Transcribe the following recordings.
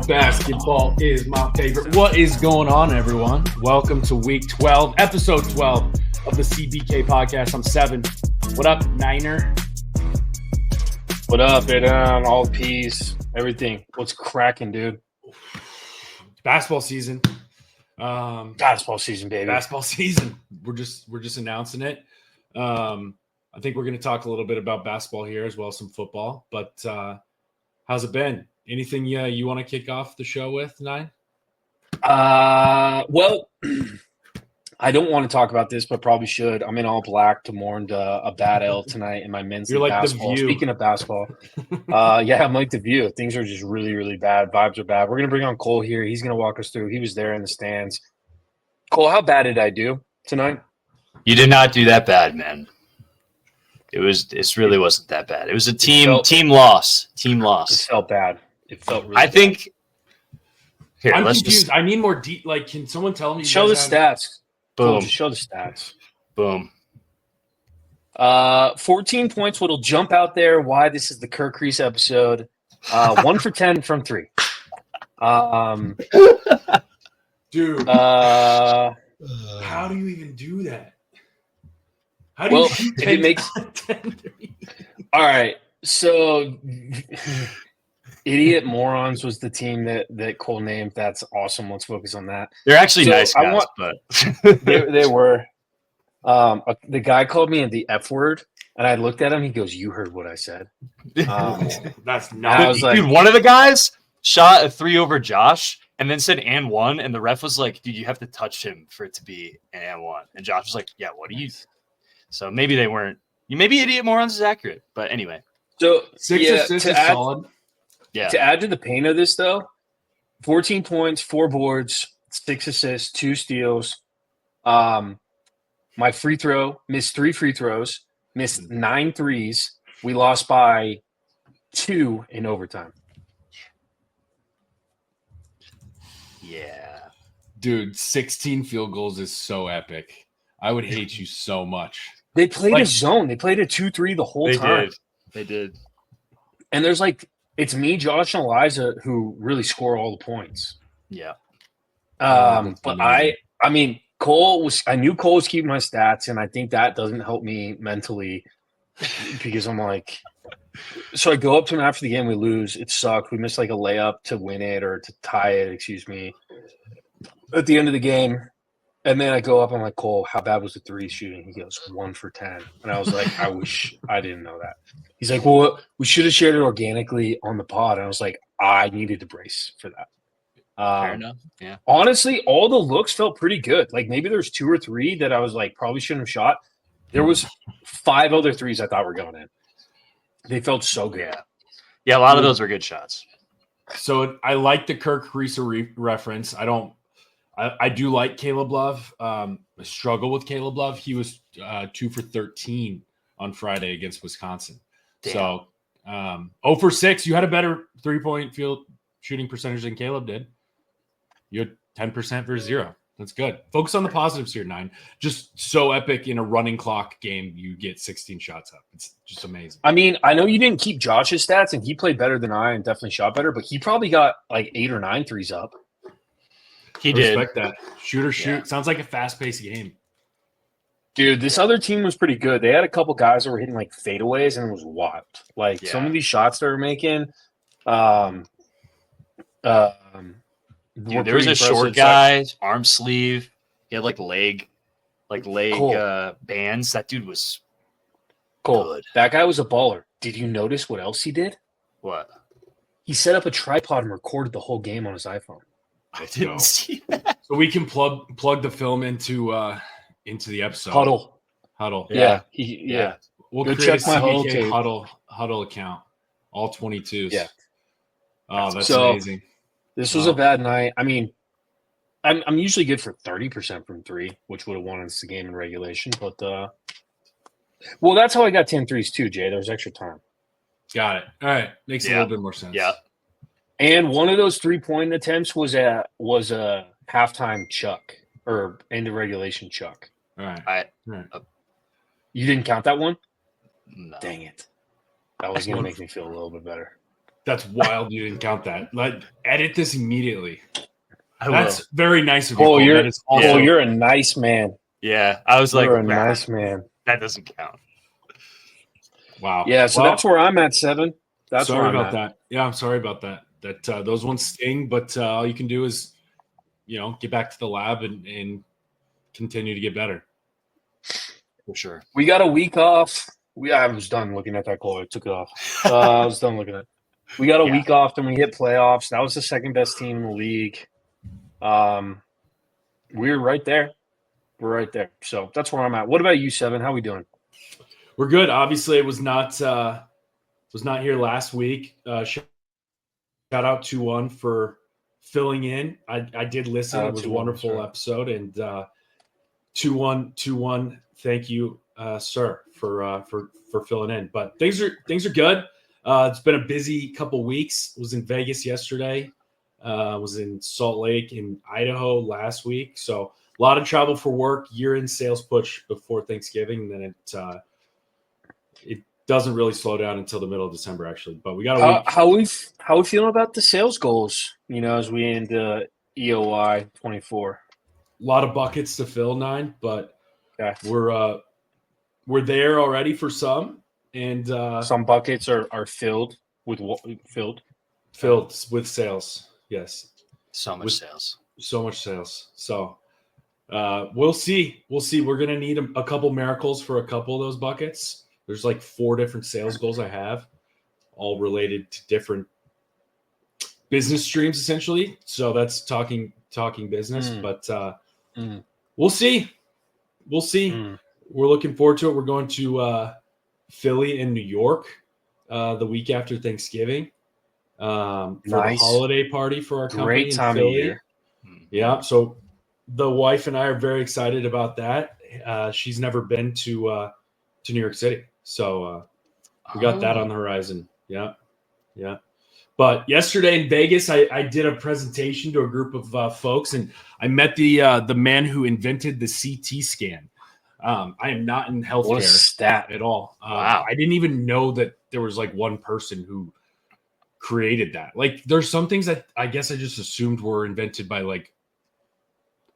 Basketball is my favorite. What is going on, everyone? Welcome to week 12, episode 12 of the CBK podcast. I'm Seven. What up, Niner? What up, B10? All peace, everything. What's cracking, dude? Basketball season. Basketball season, baby. Basketball season. We're just announcing it. I think we're going to talk a little bit about basketball here as well as some football. But how's it been? Anything you want to kick off the show with, Nine? Well, I don't want to talk about this, but probably should. I'm in all black to mourn a bad L tonight in my men's You're like basketball. The View. Speaking of basketball, yeah, I'm like The View. Things are just really, really bad. Vibes are bad. We're going to bring on Cole here. He's going to walk us through. He was there in the stands. Cole, how bad did I do tonight? You did not do that bad, man. It really wasn't that bad. It was a team loss. Team loss. It felt bad. It felt really I think here, I'm let's confused. just I need more deep. Like, can someone tell me? show the stats. boom. Cole, just show the stats. Boom. 14 points. What'll jump out there? Why this is the Kirk Reese episode? 1 for 10 from 3. Dude, How how do you even do that? How do you shoot if it makes 10? all right. So, Idiot Morons was the team that Cole named. That's awesome. Let's focus on that. They're actually So, nice guys, but They were. The guy called me the F word, and I looked at him. He goes, "You heard what I said." That's I not. was like, dude, one of the guys shot a 3 over Josh and then said and one, and the ref was like, "Dude, you have to touch him for it to be an and one." And Josh was like, "Yeah, what do you?" So maybe they weren't. Maybe Idiot Morons is accurate, but anyway. so 6 assists is solid. Yeah. To add to the pain of this, though, 14 points, 4 boards, 6 assists, 2 steals. My free throw, missed 3 free throws, missed 9 threes. We lost by 2 in overtime. Yeah. Dude, 16 field goals is so epic. I would hate you so much. They played a zone. They played a 2-3 the whole time. They did. And there's it's me, Josh, and Eliza who really score all the points. Yeah. But I mean, I knew Cole was keeping my stats, and I think that doesn't help me mentally because I'm like, so I go up to him after the game, we lose. It sucked. We missed like a layup to win it or to tie it, excuse me, at the end of the game. And then I go up, I'm like, Cole, how bad was the 3 shooting? He goes, 1 for 10. And I was like, I wish I didn't know that. He's like, well, we should have shared it organically on the pod. And I was like, I needed to brace for that. Fair enough. Yeah. Honestly, all the looks felt pretty good. Like maybe there's 2 or 3 that I was like, probably shouldn't have shot. There was 5 other threes I thought were going in. They felt so good. Yeah, a lot of those were good shots. So I like the Kirk Reese reference. I do like Caleb Love. I struggle with Caleb Love. He was 2 for 13 on Friday against Wisconsin. Damn. So 0 for 6. You had a better 3-point field shooting percentage than Caleb did. You had 10% versus 0. That's good. Focus on the positives here, 9. Just so epic in a running clock game, you get 16 shots up. It's just amazing. I mean, I know you didn't keep Josh's stats, and he played better than I and definitely shot better, but he probably got like 8 or 9 threes up. He did. Respect that. Shoot. Yeah. Sounds like a fast-paced game. Dude, this other team was pretty good. They had a couple guys that were hitting like fadeaways, and it was wild. Like some of these shots they were making. Dude, there was a short guy, arm sleeve. He had like leg bands. That dude was good. That guy was a baller. Did you notice what else he did? What? He set up a tripod and recorded the whole game on his iPhone. I didn't see that. So we can plug the film into the episode. Huddle. Yeah. We'll go create check a my CBK Huddle account. All 22s. Yeah. Oh, that's amazing. This was a bad night. I mean, I'm usually good for 30% from 3, which would have won us the game in regulation. But well, that's how I got 10 threes too, Jay. There was extra time. Got it. All right, makes a little bit more sense. Yeah. And one of those 3-point attempts was a halftime chuck or end of regulation chuck. All right. You didn't count that one? No. Dang it. That was going to make me feel a little bit better. That's wild. You didn't count that. Edit this immediately. That's very nice of you. Oh, That is also, you're a nice man. Yeah, I was You're like, a nice man. That doesn't count. wow. Yeah, so that's where I'm at, 7. That's sorry where I'm about at. that. Yeah, I'm sorry about that. Those ones sting, but all you can do is, get back to the lab and continue to get better. For sure. We got a week off. I was done looking at that goal. I took it off. I was done looking at it. We got a week off, then we hit playoffs. That was the second best team in the league. We're right there. We're right there. So that's where I'm at. What about you, 7? How we doing? We're good. Obviously, it was not here last week. Shout out 2-1 for filling in. I did listen. It was a wonderful episode, and 2-1. Thank you, sir, for filling in. But things are good. It's been a busy couple weeks. Was in Vegas yesterday. Was in Salt Lake and Idaho last week. So a lot of travel for work. Year-end sales push before Thanksgiving, and then it doesn't really slow down until the middle of December, actually. But we got a week. How we feeling about the sales goals? As we end EOI 24. A lot of buckets to fill, 9, but okay. We're there already for some, and some buckets are filled with sales. Yes, so much sales. So we'll see. We're gonna need a couple miracles for a couple of those buckets. There's like 4 different sales goals I have, all related to different business streams, essentially. So that's talking business, but we'll see. We're looking forward to it. We're going to Philly and New York the week after Thanksgiving for the holiday party for our company. Great time of year. Yeah, so the wife and I are very excited about that. She's never been to New York City, so we got that on the horizon. Yeah. But yesterday in Vegas, I did a presentation to a group of folks, and I met the man who invented the CT scan. I am not in healthcare at all. Wow. I didn't even know that there was like one person who created that. Like, there's some things that I guess I just assumed were invented by like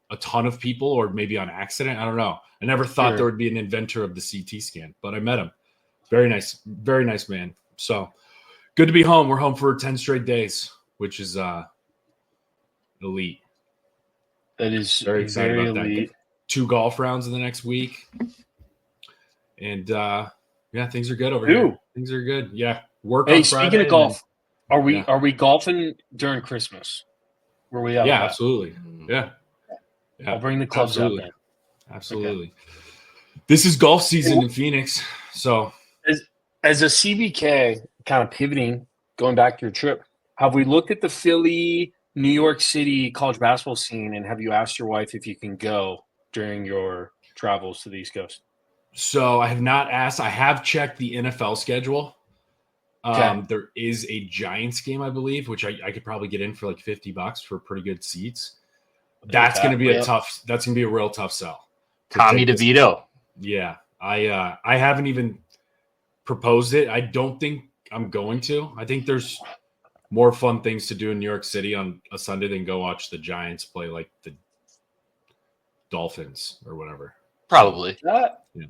a ton of people or maybe on accident. I don't know. I never thought there would be an inventor of the CT scan, but I met him. Very nice man. So good to be home. We're home for 10 straight days, which is elite. That is very excited very about elite. that. 2 golf rounds in the next week. And things are good over here. Things are good. Yeah. Work on Friday. Speaking of golf, are we golfing during Christmas? Where we at? Yeah, absolutely. Yeah. I'll bring the clubs up then. Absolutely. Okay. This is golf season in Phoenix. So as a CBK, kind of pivoting, going back to your trip, have we looked at the Philly, New York City college basketball scene, and have you asked your wife if you can go during your travels to the East Coast? So I have not asked. I have checked the NFL schedule. Okay. There is a Giants game, I believe, which I could probably get in for like $50 for pretty good seats. That's going to be that's going to be a real tough sell. Tommy DeVito. Yeah. I haven't even proposed it. I don't think I'm going to. I think there's more fun things to do in New York City on a Sunday than go watch the Giants play like the Dolphins or whatever. Probably.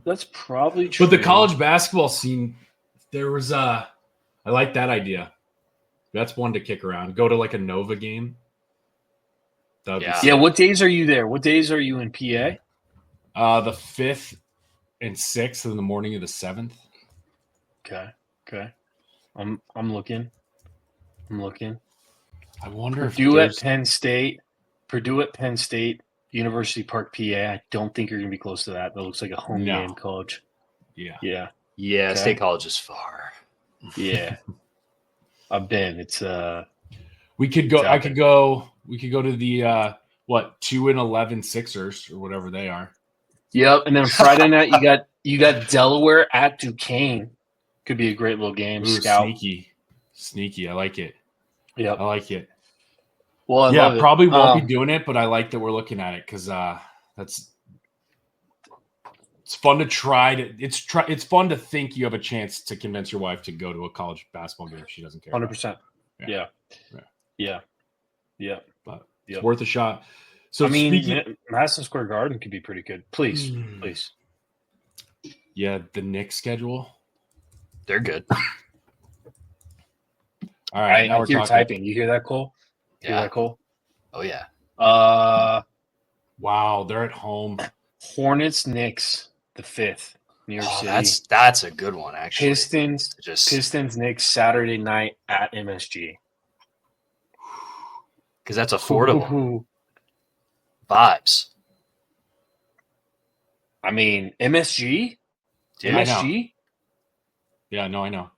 That's probably true. But the college basketball scene, there was I like that idea. That's one to kick around. Go to like a Nova game. Yeah. What days are you there? What days are you in PA? The 5th and 6th in the morning of the 7th. Okay. I'm looking. I wonder if Purdue at Penn State, University Park, PA. I don't think you're going to be close to that. That looks like a home game college. Yeah. Okay. State college is far. Yeah. I've been. It's we could go. I could go. We could go to the 2-11 Sixers or whatever they are. Yep. And then Friday night you got Delaware at Duquesne. Could be a great little game. Ooh, Scout. Sneaky. I like it. Yeah, I like it. Well, I love it. Probably won't be doing it, but I like that we're looking at it because it's fun to try to. It's fun to think you have a chance to convince your wife to go to a college basketball game if she doesn't care. 100%. Yeah. But it's Yep. worth a shot. So I mean, speaking, Madison Square Garden could be pretty good. Please. yeah, the Knicks schedule. They're good. All right, I now we're hear talking. typing. You hear that, Cole? Hear Yeah. that, Cole? Oh yeah. Wow, they're at home. Hornets, Knicks, the 5th, New York City. That's a good one actually. Pistons, Knicks, Saturday night at MSG. Because that's affordable. Vibes. I mean, MSG? Dude, MSG? Yeah, no, I know.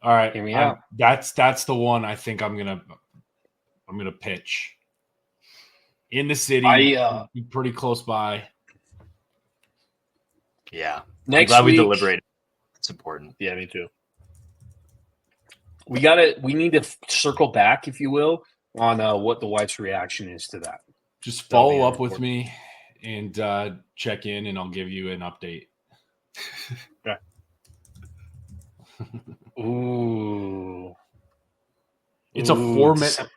All right, Hear me out. That's the one I think I'm gonna pitch. In the city, pretty close by. Yeah. Next I'm glad week, we deliberated. It's important. Yeah, me too. We need to circle back, if you will, on what the wife's reaction is to that. Just follow up with me and check in, and I'll give you an update. Okay. Ooh. It's a 4-minute.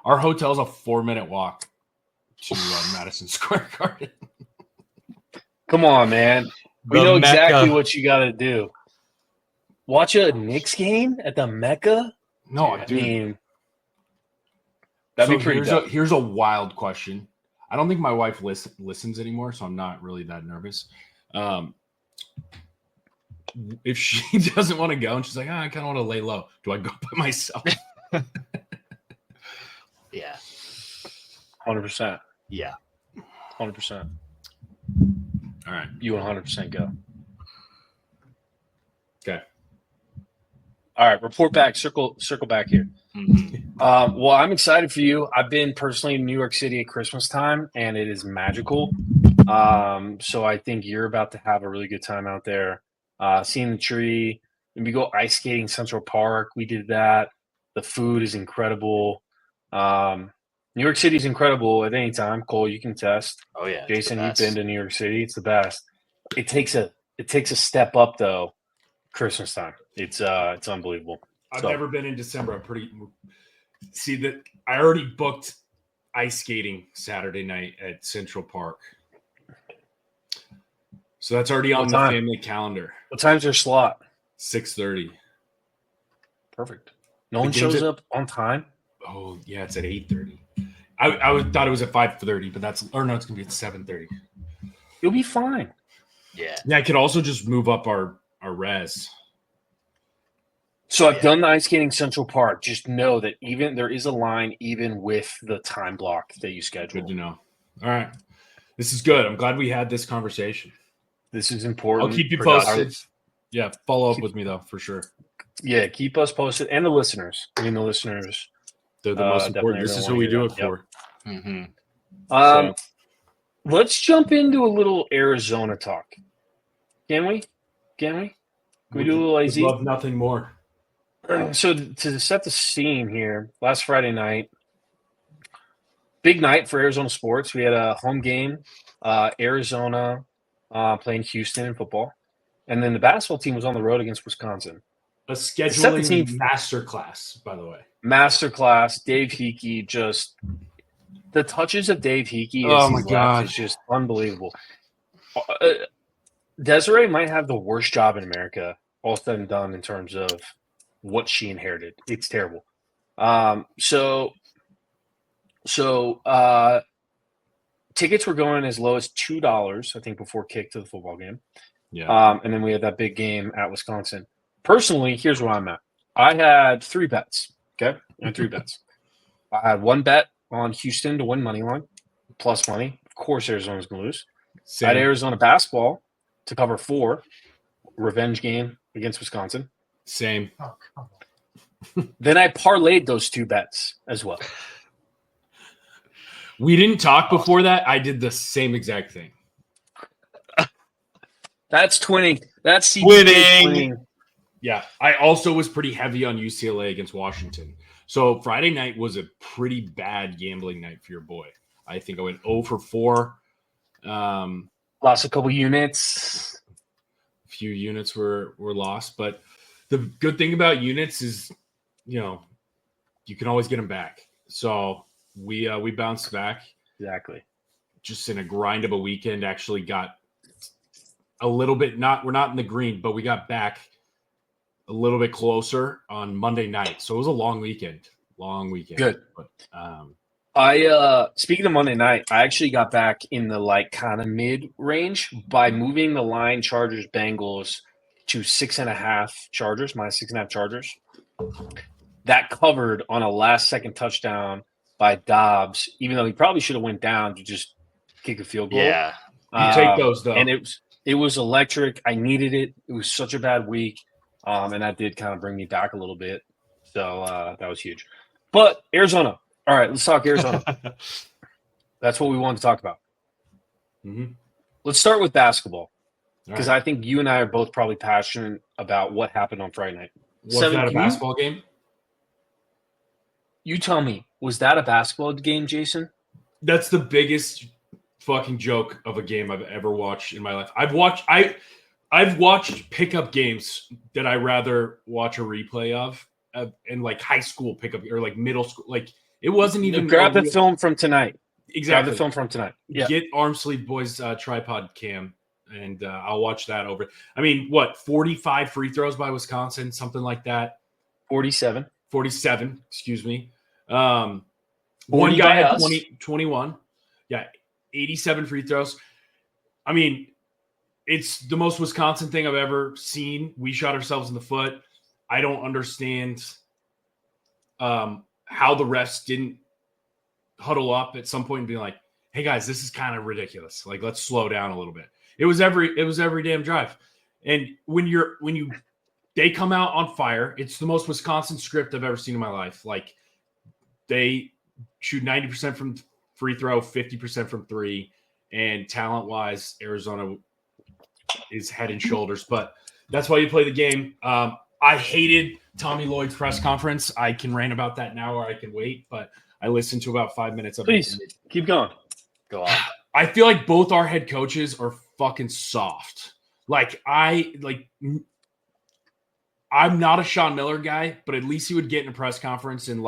Our hotel's a 4-minute walk to Madison Square Garden. Come on, man. We know exactly what you got to do. Watch a Knicks game at the Mecca? No, dude. I mean, that'd be pretty dope. Here's a wild question. I don't think my wife listens anymore, so I'm not really that nervous. If she doesn't want to go and she's like, I kind of want to lay low, do I go by myself? Yeah. 100%. Yeah. 100%. All right. You 100% go. Okay. All right. Report back. Circle back here. Mm-hmm. Well, I'm excited for you. I've been personally in New York City at Christmas time, and it is magical. So I think you're about to have a really good time out there. Seeing the tree. And we go ice skating Central Park. We did that. The food is incredible. New York City is incredible at any time. Cole, you can test. Oh yeah, Jason, you've been to New York City. It's the best. It takes a step up though. Christmas time. It's unbelievable. I've never been in December. I already booked ice skating Saturday night at Central Park. So that's already on the family calendar. What time's your slot? 6:30. Perfect. No one shows up on time? Oh, yeah, it's at 8:30. I thought it was at 5:30, but it's going to be at 7:30. You'll be fine. Yeah. Yeah, I could also just move up our res. So I've done the ice skating Central Park. Just know that there is a line even with the time block that you schedule. Good to know. All right. This is good. I'm glad we had this conversation. This is important. I'll keep you posted. Yeah, follow up with me, though, for sure. Yeah, keep us posted. And the listeners. I mean, the listeners. They're the most important. This is who we do it for. Mm-hmm. Let's jump into a little Arizona talk. Can we? Can we do a little AZ? Love nothing more. So to set the scene here, last Friday night, big night for Arizona sports. We had a home game, Arizona playing Houston in football. And then the basketball team was on the road against Wisconsin. A scheduling masterclass, by the way. Masterclass. Dave Hickey, just the touches of Dave Hickey is just unbelievable. Desiree might have the worst job in America, all said and done, in terms of what she inherited. It's terrible. So tickets were going as low as $2, I think, before kick to the football game. Yeah. And then we had that big game at Wisconsin. Personally, here's where I'm at. I had 3 bets. Okay, I had 3 bets. I had 1 bet on Houston to win money line, plus money. Of course, Arizona's going to lose. Same. I had Arizona basketball to cover 4, revenge game against Wisconsin. Same. Then I parlayed those 2 bets as well. We didn't talk before that. I did the same exact thing. That's twinning. That's CBK winning. Yeah. I also was pretty heavy on UCLA against Washington. So Friday night was a pretty bad gambling night for your boy. I think I went 0 for 4. Lost a couple units. A few units were lost, but The good thing about units is, you can always get them back. So we bounced back. Exactly. Just in a grind of a weekend, actually got a little bit, we're not in the green, but we got back a little bit closer on Monday night. So it was a long weekend. Good. But, speaking of Monday night, I actually got back in the kind of mid range by moving the line Chargers Bengals to 6.5 Chargers, minus 6.5 Chargers. That covered on a last second touchdown by Dobbs, even though he probably should have went down to just kick a field goal. Yeah. You take those though. And it was electric. I needed it. It was such a bad week. And that did kind of bring me back a little bit. So that was huge. But Arizona. All right, let's talk Arizona. That's what we wanted to talk about. Mm-hmm. Let's start with basketball. Because I think you and I are both probably passionate about what happened on Friday night. Was that a basketball game? You tell me, was that a basketball game, Jason? That's the biggest fucking joke of a game I've ever watched in my life. I've watched pickup games that I rather watch a replay of in high school pickup or middle school. It wasn't even grab the film from tonight. Exactly. Grab the film from tonight. Yeah. Get Arm Sleeve Boys tripod cam, and I'll watch that over. I mean, 45 free throws by Wisconsin, something like that. 47, excuse me. One guy had 21. Yeah, 87 free throws. I mean, it's the most Wisconsin thing I've ever seen. We shot ourselves in the foot. I don't understand how the refs didn't huddle up at some point and be like, "Hey guys, this is kind of ridiculous. Let's slow down a little bit." It was every damn drive. And when they come out on fire, it's the most Wisconsin script I've ever seen in my life. They shoot 90% from free throw, 50% from three, and talent-wise, Arizona is head and shoulders. But that's why you play the game. I hated Tommy Lloyd's press conference. I can rant about that now, or I can wait. But I listened to about 5 minutes of it. Please keep going. Go on. I feel like both our head coaches are fucking soft. I'm not a Sean Miller guy, but at least he would get in a press conference and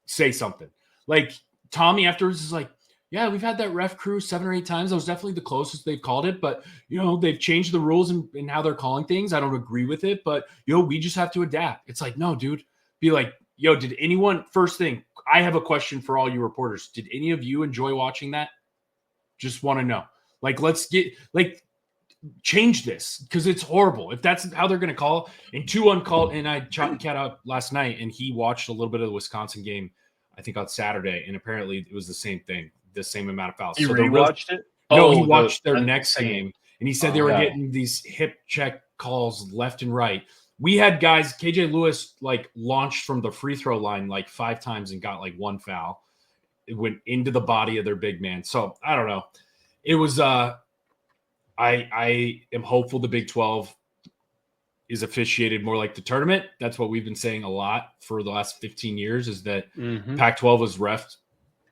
say something. Tommy afterwards is like, "Yeah, we've had that ref crew 7 or 8 times. That was definitely the closest they've called it, but they've changed the rules and how they're calling things. I don't agree with it, but we just have to adapt." It's like, no, dude. Be like, "Yo, did anyone?" First thing, I have a question for all you reporters. Did any of you enjoy watching that? Just want to know. Let's get change this because it's horrible. If that's how they're going to call, and 2 uncalled, and I chopped Cat up last night, and he watched a little bit of the Wisconsin game, I think on Saturday, and apparently it was the same thing, the same amount of fouls. You rewatched it? No, he watched their next game, and he said they were Okay. getting these hip check calls left and right. We had guys, KJ Lewis, launched from the free throw line 5 times and got 1 foul. It went into the body of their big man. So I don't know. It was I am hopeful the Big 12 is officiated more like the tournament. That's what we've been saying a lot for the last 15 years is that Pac-12 was reffed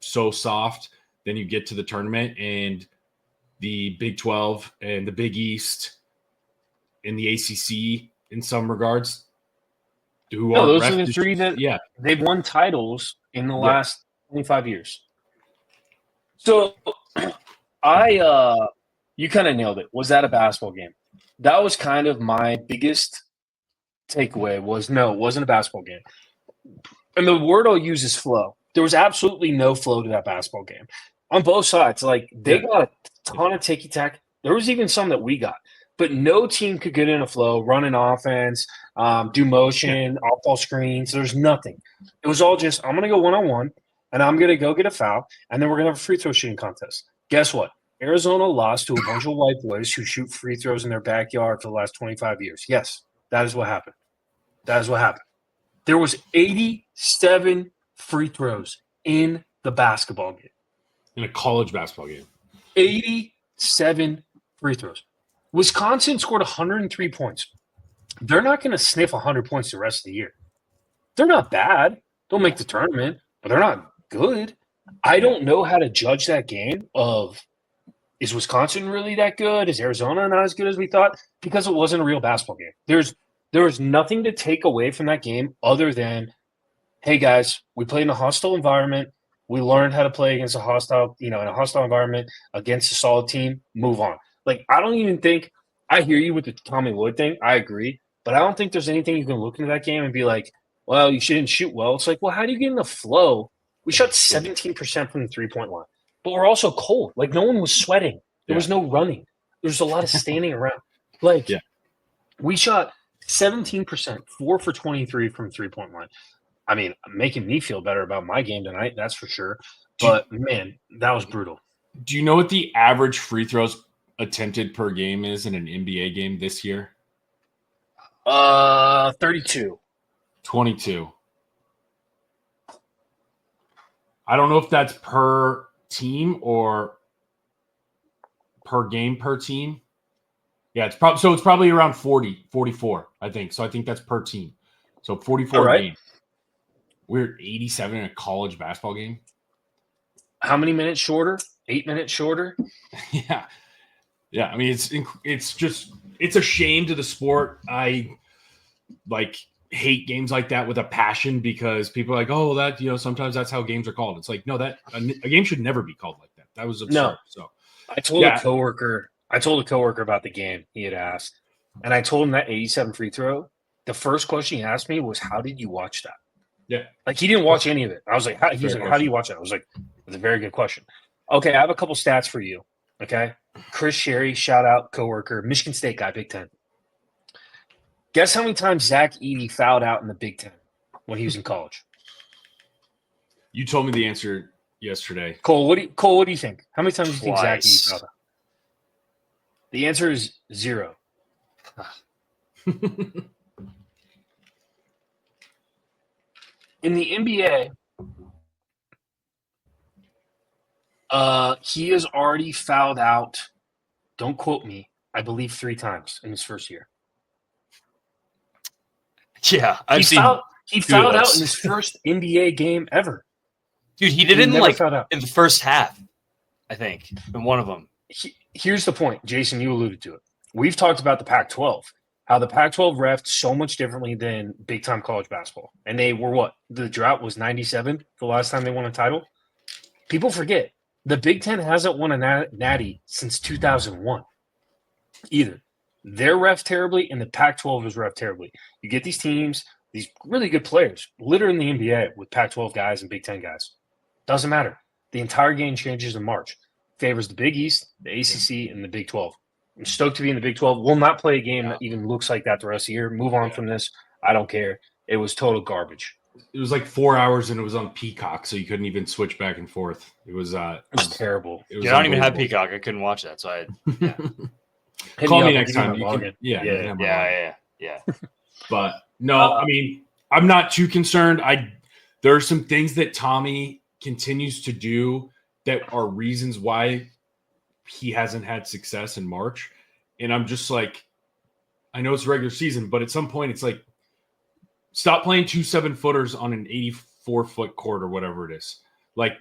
so soft. Then you get to the tournament and the Big 12 and the Big East and the ACC in some regards. Those are the 3 that they've won titles in the last 25 years. So you kind of nailed it. Was that a basketball game? That was kind of my biggest takeaway was no, it wasn't a basketball game. And the word I'll use is flow. There was absolutely no flow to that basketball game. On both sides, they got a ton of ticky-tack. There was even some that we got. But no team could get in a flow, run an offense, do motion, off-ball screens. There's nothing. It was all just, I'm going to go one-on-one, and I'm going to go get a foul, and then we're going to have a free throw shooting contest. Guess what? Arizona lost to a bunch of white boys who shoot free throws in their backyard for the last 25 years. Yes, that is what happened. That is what happened. There was 87 free throws in the basketball game. In a college basketball game. 87 free throws. Wisconsin scored 103 points. They're not going to sniff 100 points the rest of the year. They're not bad. They'll make the tournament, but they're not good. I don't know how to judge that game of is Wisconsin really that good? Is Arizona not as good as we thought? Because it wasn't a real basketball game. There's There was nothing to take away from that game other than, hey guys, we played in a hostile environment. We learned how to play against in a hostile environment against a solid team. Move on. Like, I don't even think – I hear you with the Tommy Lloyd thing. I agree. But I don't think there's anything you can look into that game and be like, well, you shouldn't shoot well. It's like, well, how do you get in the flow? We shot 17% from the three-point line. But we're also cold. Like, no one was sweating. There was no running. There was a lot of standing around. Like, we shot 17%, 4 for 23 from three-point line. I mean, making me feel better about my game tonight, that's for sure. But, man, that was brutal. Do you know what the average free throws attempted per game is in an NBA game this year? 32. 22. I don't know if that's per team or per game per team. Yeah, it's probably around 40, 44, I think. So I think that's per team. So 44 games. We're 87 in a college basketball game. How many minutes shorter? 8 minutes shorter? Yeah. Yeah, I mean, it's a shame to the sport. I hate games like that with a passion because people are like, oh, that, sometimes that's how games are called. It's like, no, that a game should never be called like that. That was absurd. No. So I told a coworker about the game he had asked, and I told him that 87 free throw. The first question he asked me was, how did you watch that? Yeah. Like, he didn't watch any of it. I was like, how do you watch that? I was like, that's a very good question. Okay, I have a couple stats for you. Okay. Chris Sherry, shout out, coworker, Michigan State guy, Big Ten. Guess how many times Zach Edey fouled out in the Big Ten when he was in college? You told me the answer yesterday. Cole, what do you think? How many times do you think Zach Edey fouled out? The answer is 0. In the NBA, he has already fouled out, don't quote me, I believe 3 times in his first year. Yeah, he fouled out in his first NBA game ever. Dude, he did it in the first half, I think, in one of them. Here's the point, Jason, you alluded to it. We've talked about the Pac-12, how the Pac-12 refed so much differently than big-time college basketball. And they were what? The drought was 97 the last time they won a title. People forget, the Big Ten hasn't won a natty since 2001 either. They're ref terribly, and the Pac-12 is ref terribly. You get these teams, these really good players, litter in the NBA with Pac-12 guys and Big Ten guys. Doesn't matter. The entire game changes in March. Favors the Big East, the ACC, and the Big 12. I'm stoked to be in the Big 12. We'll not play a game that even looks like that the rest of the year. Move on from this. I don't care. It was total garbage. It was like 4 hours, and it was on Peacock, so you couldn't even switch back and forth. It was terrible. I don't even have Peacock. I couldn't watch that, so Call me next time. Yeah. But no, I mean, I'm not too concerned. There are some things that Tommy continues to do that are reasons why he hasn't had success in March. And I'm just like, I know it's regular season, but at some point it's like, stop playing 2 7-footers on an 84-foot court or whatever it is. Like,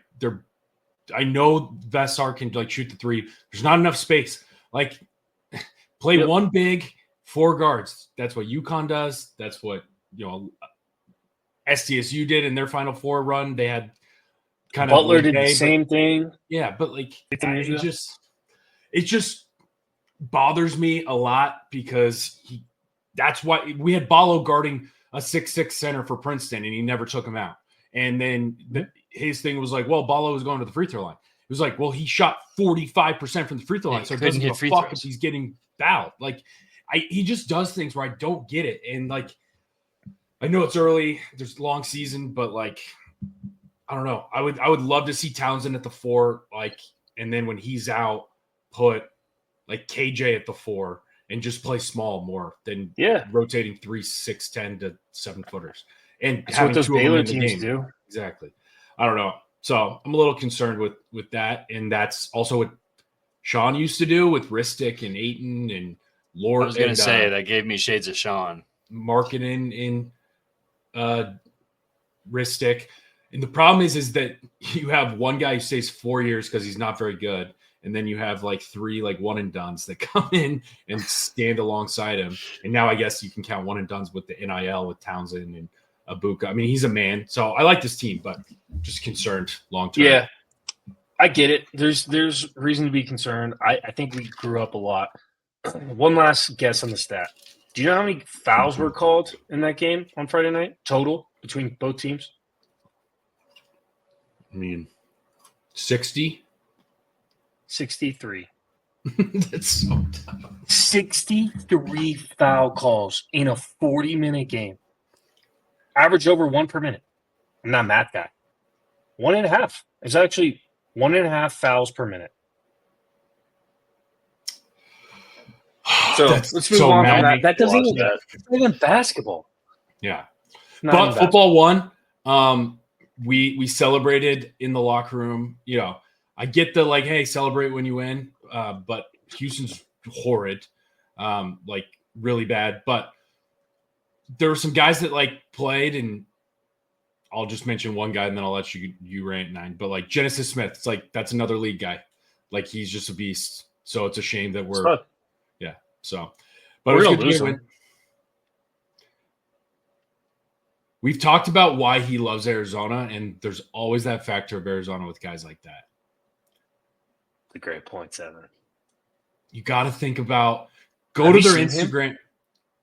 I know Vassar can shoot the 3. There's not enough space. Like, play one big, 4 guards. That's what UConn does. That's what SDSU did in their Final Four run. They had kind of Butler did the same thing. Yeah, but it just bothers me a lot because that's why we had Ballo guarding a 6'6" center for Princeton, and he never took him out. And then his thing was like, well, Ballo was going to the free throw line. It was like, well, he shot 45% from the free throw line, so it doesn't give a fuck if he's getting fouled. Like, he just does things where I don't get it. And like, I know it's early, there's a long season, but like, I don't know. I would love to see Townsend at the 4, and then when he's out, put like KJ at the 4 and just play small more than rotating 3 6'10" to 7-footers. And that's what those Baylor teams do. Exactly. I don't know. So I'm a little concerned with that. And that's also what Sean used to do with Ristic and Ayton and Lord. I was going to say that gave me shades of Sean. Marketing in Ristic. And the problem is that you have one guy who stays 4 years because he's not very good. and then you have like 3 like one and dones that come in and stand alongside him. And now I guess you can count one and dones with the NIL with Townsend and Abuka. I mean, he's a man, so I like this team, but just concerned long term. Yeah, I get it. There's reason to be concerned. I think we grew up a lot. One last guess on the stat. Do you know how many fouls were called in that game on Friday night total between both teams? I mean, 60. 63. That's so tough. 63 foul calls in a 40-minute game. Average over 1 per minute. I'm not a math guy. 1.5. It's actually 1.5 fouls per minute. So let's move on from that. That doesn't even basketball. Yeah. Not But even football won. We celebrated in the locker room. You know, I get the like, hey, celebrate when you win. But Houston's horrid, like really bad. But there were some guys that like played, and I'll just mention one guy, and then I'll let you rant 9. But like Genesis Smith, it's like that's another league guy. Like he's just a beast. So it's a shame that we're So, but we're it was gonna good lose to him. win. We've talked about why he loves Arizona, and there's always that factor of Arizona with guys like that. The great point, 7. You got to think about Have to you their seen Instagram.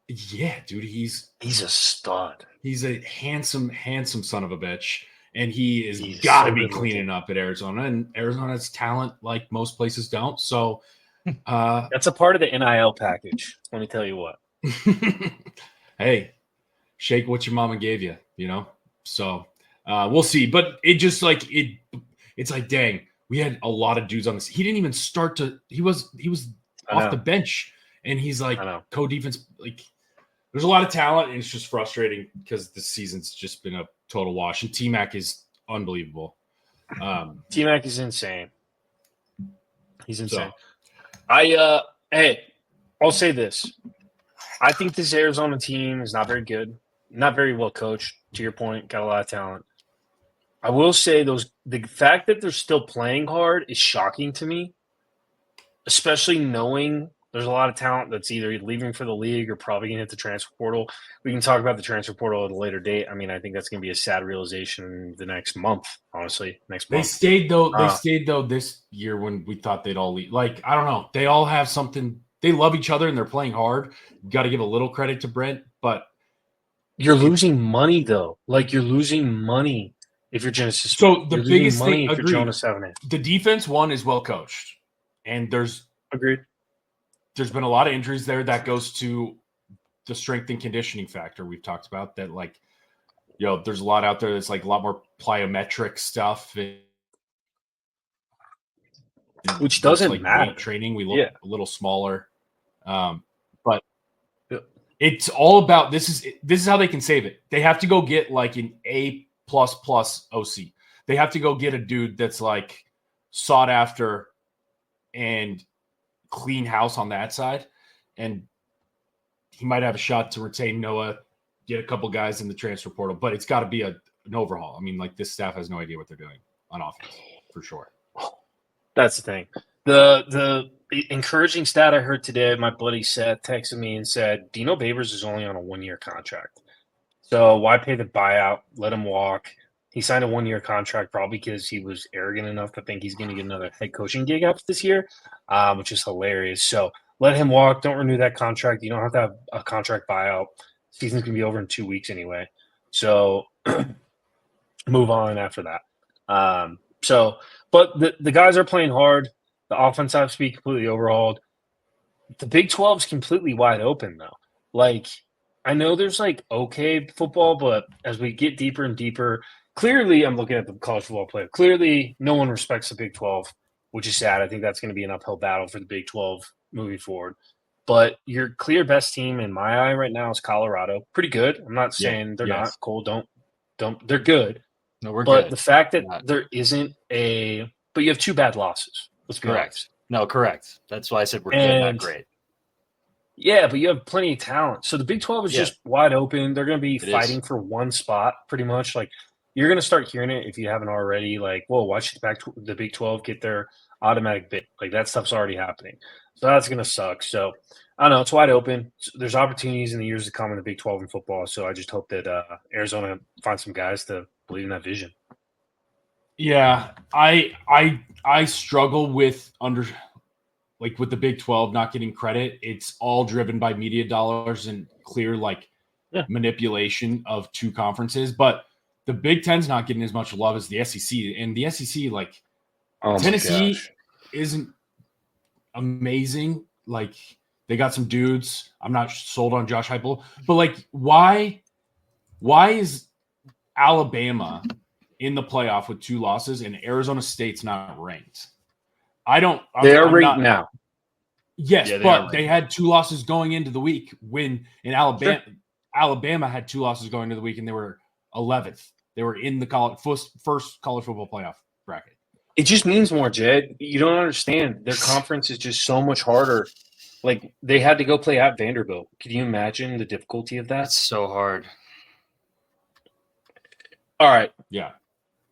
Yeah, dude, he's a stud. He's a handsome son of a bitch, and he's He's got to so be good cleaning looking. up at Arizona. And Arizona's talent, like most places, don't. So, That's a part of the NIL package. Let me tell you what. hey, shake what your mama gave you, you know? So we'll see. But it just like it's like, dang, we had a lot of dudes on this. He didn't even start to he was off the bench, and he's like co-defense. Like there's a lot of talent, and it's just frustrating because this season's just been a total wash. And T-Mac is unbelievable. T-Mac is insane. He's insane. So. Hey, I'll say this. I think this Arizona team is not very good, not very well coached, to your point, got a lot of talent. I will say the fact that they're still playing hard is shocking to me, especially knowing there's a lot of talent that's either leaving for the league or probably going to hit the transfer portal. We can talk about the transfer portal at a later date. I mean, I think that's going to be a sad realization the next month, honestly. They stayed though this year when we thought they'd all leave. Like, I don't know. They all have something. They love each other and they're playing hard. Got to give a little credit to Brent, but you're losing money though. Like you're losing money if you're Genesis. So the biggest thing, if you're Zona 7. The defense one is well coached, and agreed. There's been a lot of injuries there. That goes to the strength and conditioning factor we've talked about. That like, there's a lot out there that's like a lot more plyometric stuff, which doesn't like matter. Weight training, we look a little smaller, but it's all about this is how they can save it. They have to go get like an A++ OC. They have to go get a dude that's like sought after and clean house on that side, and he might have a shot to retain Noah, get a couple guys in the transfer portal, but it's got to be an overhaul. I mean, like this staff has no idea what they're doing on offense for sure. That's the thing. The encouraging stat I heard today, my buddy Seth texted me and said Dino Babers is only on a 1-year contract. So why pay the buyout? Let him walk. He signed a 1-year contract probably because he was arrogant enough to think he's going to get another head coaching gig after this year, which is hilarious. So let him walk. Don't renew that contract. You don't have to have a contract buyout. Season's going to be over in 2 weeks anyway. So move on after that. But the guys are playing hard. The offense has to be completely overhauled. The Big 12 is completely wide open, though. Like, I know there's, like, okay football, but as we get deeper and deeper, clearly I'm looking at the college football player. Clearly no one respects the Big 12, which is sad. I think that's going to be an uphill battle for the Big 12 moving forward. But your clear best team in my eye right now is Colorado. Pretty good. I'm not saying they're not. Cole, don't. They're good. No, we're good. But the fact that there isn't but you have 2 bad losses. Let's be honest. No, correct. That's why I said we're good, not great. Yeah, but you have plenty of talent. So the Big 12 is just wide open. They're going to be fighting for one spot pretty much. Like you're going to start hearing it if you haven't already. Like, whoa, watch the Big 12 get their automatic bid. Like, that stuff's already happening. So that's going to suck. So, I don't know. It's wide open. There's opportunities in the years to come in the Big 12 in football. So I just hope that Arizona finds some guys to believe in that vision. Yeah, I struggle with with the Big 12 not getting credit. It's all driven by media dollars and clear manipulation of two conferences. But the Big 10's not getting as much love as the SEC. And the SEC, Tennessee isn't amazing. Like, they got some dudes. I'm not sold on Josh Heupel. But, why is Alabama in the playoff with 2 losses and Arizona State's not ranked? They are ranked now. Yes, but they had 2 losses going into the week when in Alabama. Sure. Alabama had 2 losses going into the week and they were 11th. They were in the first college football playoff bracket. It just means more, Jed. You don't understand. Their conference is just so much harder. Like, they had to go play at Vanderbilt. Can you imagine the difficulty of that? That's so hard. All right. Yeah.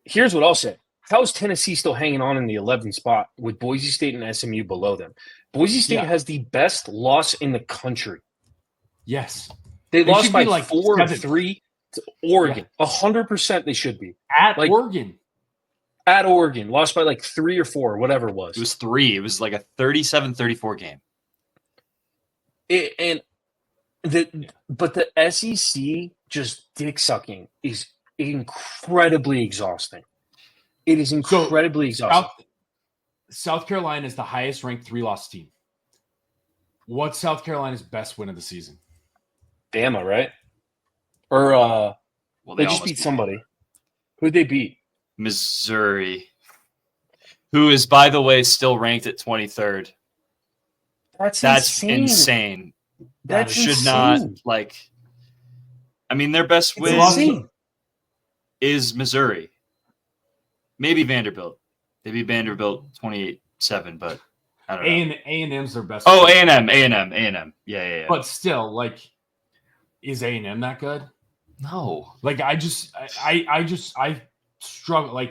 Here's what I'll say. How is Tennessee still hanging on in the 11th spot with Boise State and SMU below them? Boise State has the best loss in the country. Yes. They lost by 4-3 to Oregon. 100% they should be. At Oregon. At Oregon. Lost by 3 or 4, whatever it was. It was 3. It was like a 37-34 game. But the SEC just dick sucking is incredibly exhausting. It is incredibly exhausting. South Carolina is the highest ranked 3-loss team. What's South Carolina's best win of the season? Bama, right? Or they just beat somebody. Who'd they beat? Missouri, who is, by the way, still ranked at 23rd. That's insane. That should insane. Not their best win is Missouri. Maybe Vanderbilt. They beat Vanderbilt 28-7, but I don't know. A&M's their best. Oh, A&M. Yeah. But still, is A&M that good? No. I struggle.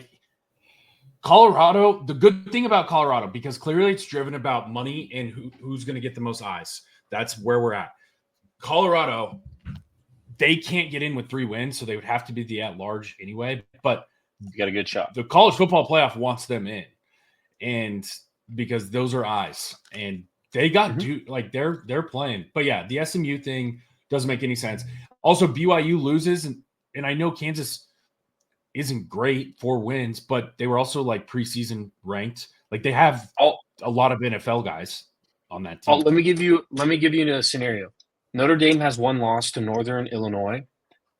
Colorado, the good thing about Colorado, because clearly it's driven about money and who's going to get the most eyes. That's where we're at. Colorado, they can't get in with 3 wins, so they would have to be the at-large anyway. But you got a good shot. The college football playoff wants them in, and because those are eyes, and they got they're playing. But yeah, the SMU thing doesn't make any sense. Also, BYU loses, and I know Kansas isn't great, 4 wins, but they were also preseason ranked. They have a lot of NFL guys on that team. Let me give you a scenario. Notre Dame has 1 loss to Northern Illinois.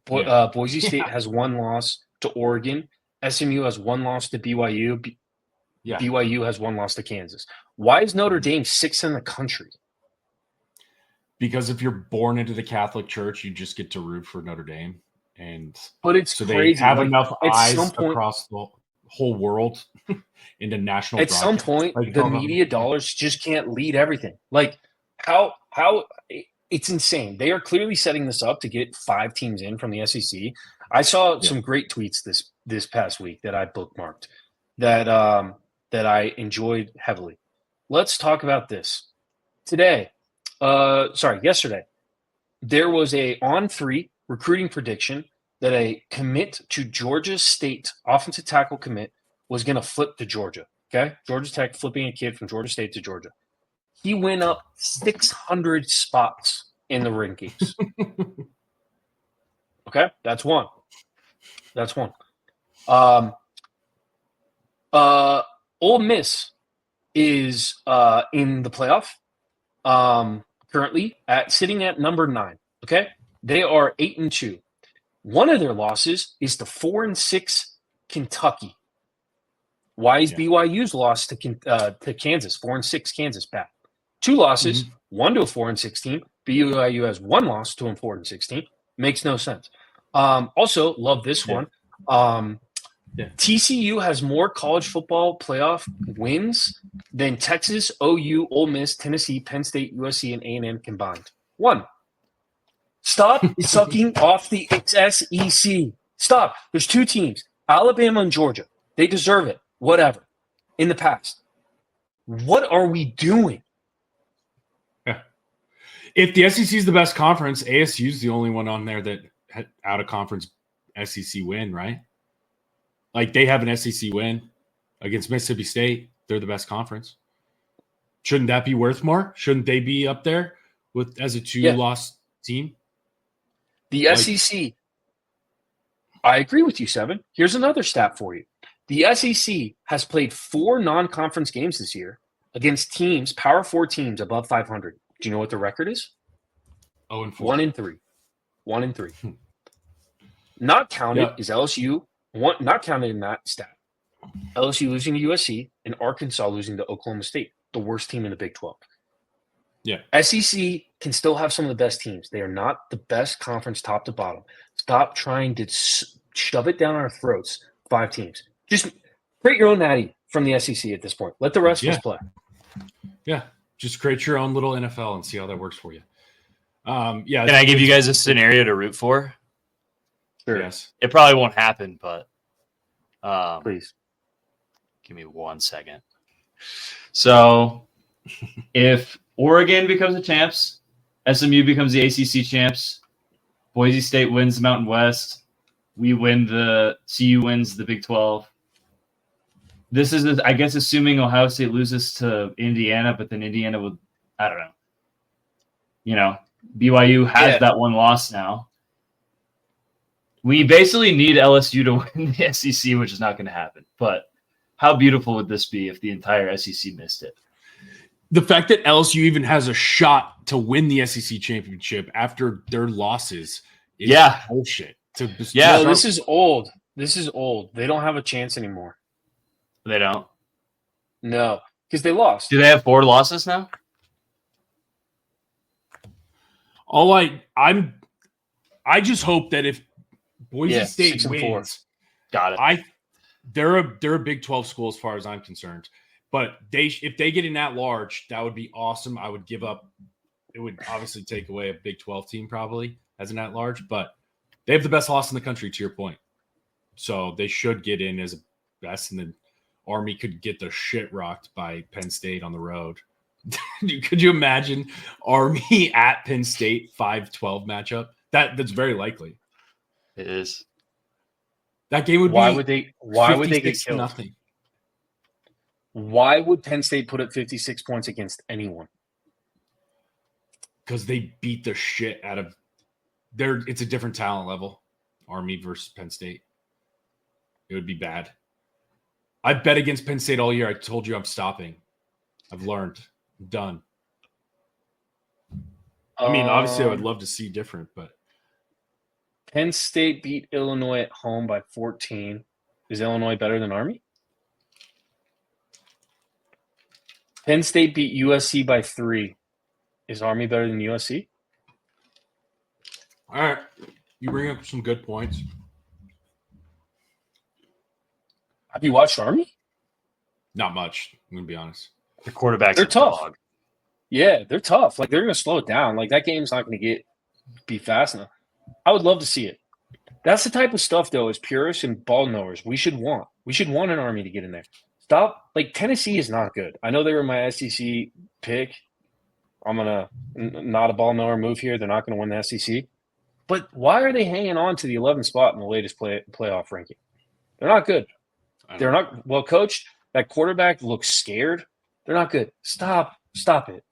Boise State has 1 loss to Oregon. SMU has 1 loss to BYU. BYU has 1 loss to Kansas. Why is Notre Dame 6th in the country? Because if you're born into the Catholic Church, you just get to root for Notre Dame. But it's so crazy. They have enough eyes across the whole world into national. At some point, the media dollars just can't lead everything. How it's insane. They are clearly setting this up to get 5 teams in from the SEC. I saw some great tweets this past week that I bookmarked that I enjoyed heavily. Let's talk about this. Yesterday, there was a On3 recruiting prediction that a commit to Georgia State, offensive tackle commit, was going to flip to Georgia. Okay? Georgia Tech flipping a kid from Georgia State to Georgia. He went up 600 spots in the rankings. Okay? That's one. Ole Miss is in the playoff currently sitting at number 9. Okay? They are 8-2. One of their losses is to 4-6 Kentucky. Why is BYU's loss to Kansas, 4-6 Kansas, bad? 2 losses, one to a 4-6 team. BYU has 1 loss to a 4-6 team. Makes no sense. Also, love this one. TCU has more college football playoff wins than Texas, OU, Ole Miss, Tennessee, Penn State, USC, and A&M combined. 1. Stop sucking off the SEC. Stop. There's 2 teams, Alabama and Georgia. They deserve it. Whatever. In the past. What are we doing? Yeah. If the SEC is the best conference, ASU is the only one on there that had out of conference SEC win, right? Like they have an SEC win against Mississippi State. They're the best conference. Shouldn't that be worth more? Shouldn't they be up there with as a 2-loss team? The SEC. I agree with you, Seven. Here's another stat for you. The SEC has played 4 non-conference games this year against teams, Power 4 teams above 500. Do you know what the record is? 0-4. 1-3. 1-3. Not counted is LSU. Not counted in that stat. LSU losing to USC and Arkansas losing to Oklahoma State, the worst team in the Big 12. Yeah. SEC can still have some of the best teams. They are not the best conference top to bottom. Stop trying to shove it down our throats. 5 teams. Just create your own natty from the SEC at this point. Let the rest of us play. Yeah. Just create your own little NFL and see how that works for you. Can I give you guys a scenario to root for? Sure. Yes. It probably won't happen, but please. Give me 1 second. So if Oregon becomes the champs, SMU becomes the ACC champs, Boise State wins the Mountain West, CU wins the Big 12. This is, I guess, assuming Ohio State loses to Indiana, but then Indiana would, I don't know. BYU has that 1 loss now. We basically need LSU to win the SEC, which is not going to happen. But how beautiful would this be if the entire SEC missed it? The fact that LSU even has a shot to win the SEC championship after their losses is bullshit. This is old. They don't have a chance anymore. They don't? No, because they lost. Do they have 4 losses now? I just hope that if Boise State 6-4. Got it. They're a Big 12 school as far as I'm concerned. But if they get in at large, that would be awesome. I would give up. It would obviously take away a Big 12 team probably as an at large, but they have the best loss in the country to your point. So they should get in as a best, and then Army could get the shit rocked by Penn State on the road. Could you imagine Army at Penn State 5-12 matchup? That's very likely. It is. That game would Why be would they get killed? Nothing. Why would Penn State put up 56 points against anyone? Because they beat the shit out of it's a different talent level. Army versus Penn State. It would be bad. I bet against Penn State all year. I told you I'm stopping. I've learned. I'm done. I mean, obviously I would love to see different, but Penn State beat Illinois at home by 14. Is Illinois better than Army? Penn State beat USC by 3. Is Army better than USC? All right. You bring up some good points. Have you watched Army? Not much, I'm going to be honest. The quarterbacks They're are tough. dog. Yeah, they're tough. Like, they're going to slow it down. Like, that game's not going to be fast enough. I would love to see it. That's the type of stuff, though, as purists and ball knowers, we should want. We should want an Army to get in there. Stop. Like, Tennessee is not good. I know they were my SEC pick. I'm going to not a ball knower move here. They're not going to win the SEC. But why are they hanging on to the 11th spot in the latest playoff ranking? They're not good. They're not well coached. That quarterback looks scared. They're not good. Stop it.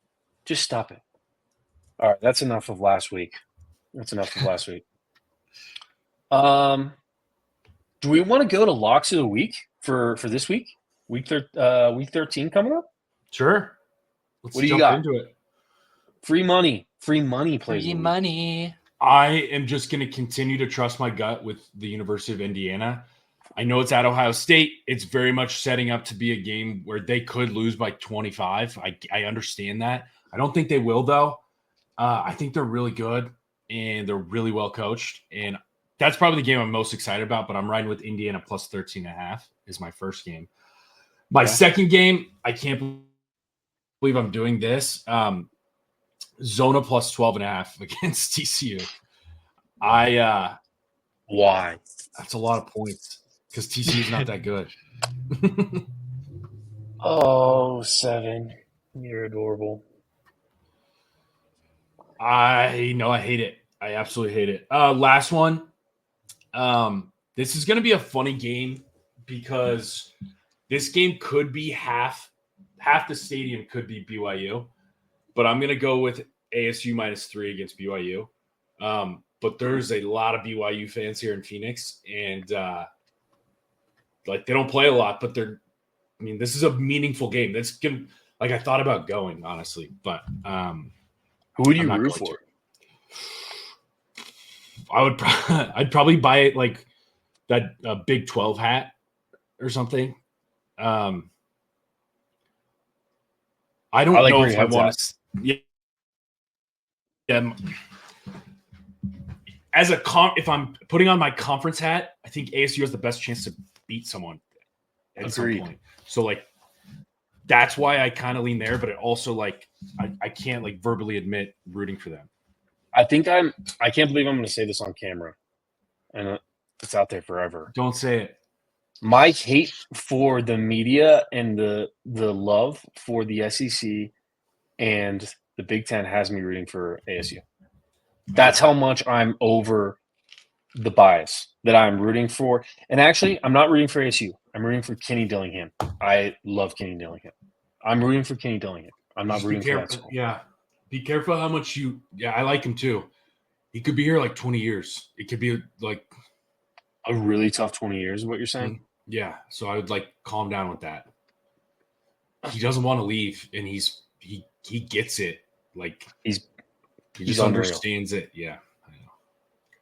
Just stop it. All right, that's enough of last week. Do we want to go to locks of the week for this week? Week 13 coming up? Sure. Let's What do you jump got? into it. Free money plays. Free money. I am just going to continue to trust my gut with the University of Indiana. I know it's at Ohio State. It's very much setting up to be a game where they could lose by 25. I understand that. I don't think they will, though. I think they're really good, and they're really well coached. And that's probably the game I'm most excited about, but I'm riding with Indiana plus 13.5 is my first game. My second game, I can't believe I'm doing this. Zona plus 12.5 against TCU. Why? That's a lot of points because TCU is not that good. Oh, 7. You're adorable. I know I hate it. I absolutely hate it. Last one. This is going to be a funny game because this game could be half the stadium could be BYU, but I'm going to go with ASU -3 against BYU. But there's a lot of BYU fans here in Phoenix, and like they don't play a lot, but this is a meaningful game. That's gonna I thought about going honestly, but who would you root for? I'd probably buy it like that Big 12 hat or something. I don't know if I want to. Yeah. If I'm putting on my conference hat, I think ASU has the best chance to beat someone at some point. So that's why I kind of lean there, but it also I can't verbally admit rooting for them. I can't believe I'm going to say this on camera, and it's out there forever. Don't say it. My hate for the media and the love for the SEC and the Big Ten has me rooting for ASU. That's how much I'm over the bias that I'm rooting for. And actually, I'm not rooting for ASU. I'm rooting for Kenny Dillingham. I love Kenny Dillingham. I'm rooting for Kenny Dillingham. I'm not rooting for that school. Yeah. Be careful how much I like him too. He could be here 20 years. It could be a really tough 20 years is what you're saying? Yeah. So I would calm down with that. He doesn't want to leave, and he gets it. He just understands it. Yeah. I know.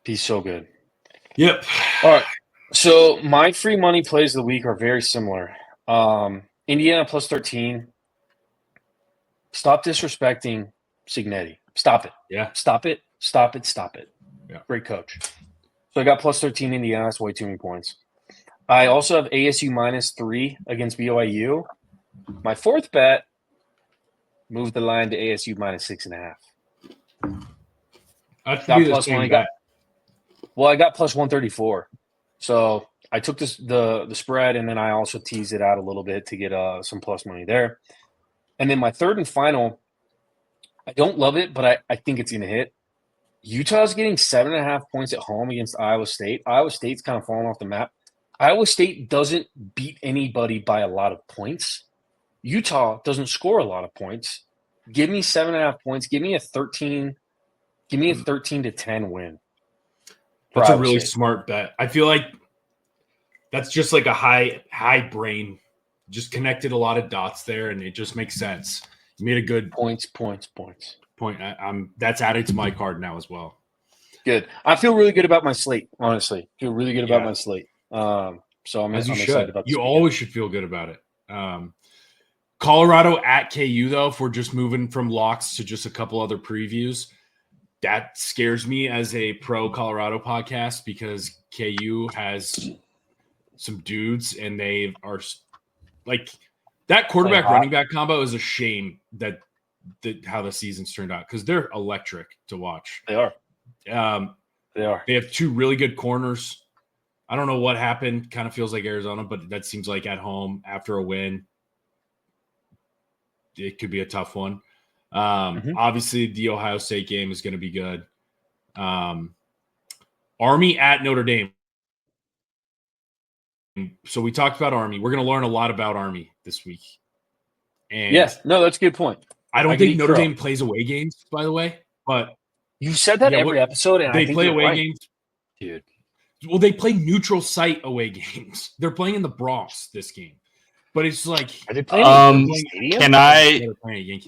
He's so good. Yep. All right. So my free money plays of the week are very similar. Indiana +13. Stop disrespecting Cignetti. Stop it. Yeah. Stop it. Stop it. Stop it. Yeah. Great coach. So I got +13 Indiana. That's way too many points. I also have ASU -3 against BYU. My fourth bet, moved the line to ASU -6.5. Got plus one. I got +134. So I took the spread, and then I also teased it out a little bit to get some plus money there. And then my third and final, I don't love it, but I think it's going to hit. Utah's getting 7.5 points at home against Iowa State. Iowa State's kind of falling off the map. Iowa State doesn't beat anybody by a lot of points. Utah doesn't score a lot of points. Give me 7.5 points. Give me a 13 to 10 win. That's a really smart bet. I feel like that's just a high brain, just connected a lot of dots there, and it just makes sense. You made a good points. Point. That's added to my card now as well. Good. I feel really good about my slate. Honestly, feel really good about my slate. So I'm excited about this. You always should feel good about it. Colorado at KU, though, if we're just moving from locks to just a couple other previews, that scares me as a pro Colorado podcast because KU has some dudes, and they are that quarterback running back combo is a shame that how the season's turned out because they're electric to watch. They are. They have two really good corners. I don't know what happened. Kind of feels like Arizona, but that seems like at home after a win, it could be a tough one. Obviously, the Ohio State game is going to be good. Army at Notre Dame. So we talked about Army. We're going to learn a lot about Army this week. And yes, no, that's a good point. I don't think Notre Dame plays away games, by the way. But you said that every episode, and they I think play away games, dude. Well, they play neutral site away games. They're playing in the Bronx this game, but it's are they playing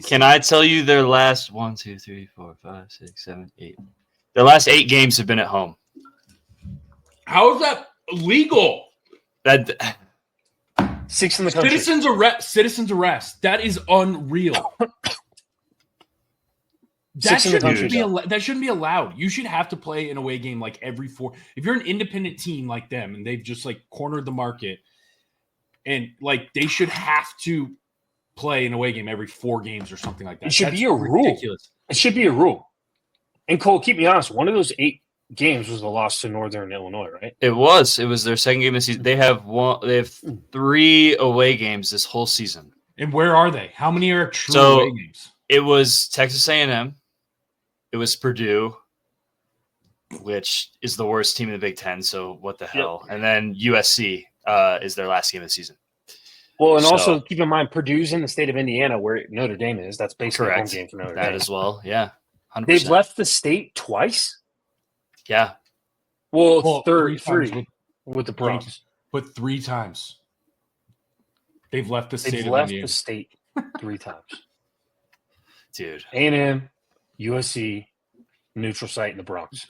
can I tell you their last 1, 2, 3, 4, 5, 6, 7, 8? Their last 8 games have been at home. How is that legal? That 6 in the country. Citizens arrest. That is unreal. That shouldn't be allowed. You should have to play an away game every 4. If you're an independent team like them and they've just cornered the market, and they should have to play an away game every 4 games or something like that. It should be a rule. It should be a rule. And Cole, keep me honest. One of those 8 games was the loss to Northern Illinois, right? It was their second game this season. They have 3 away games this whole season. And where are they? How many are true away games? It was Texas A&M. It was Purdue, which is the worst team in the Big Ten. So what the hell? Yep. And then USC is their last game of the season. Well, and also keep in mind, Purdue's in the state of Indiana where Notre Dame is. That's basically a home game for Notre Dame. That as well, yeah. 100%. They've left the state twice? Yeah. Well, three with the Bronx. But 3 times. They've left the state. They've left the state 3 times. Dude. A&M, USC, neutral site in the Bronx.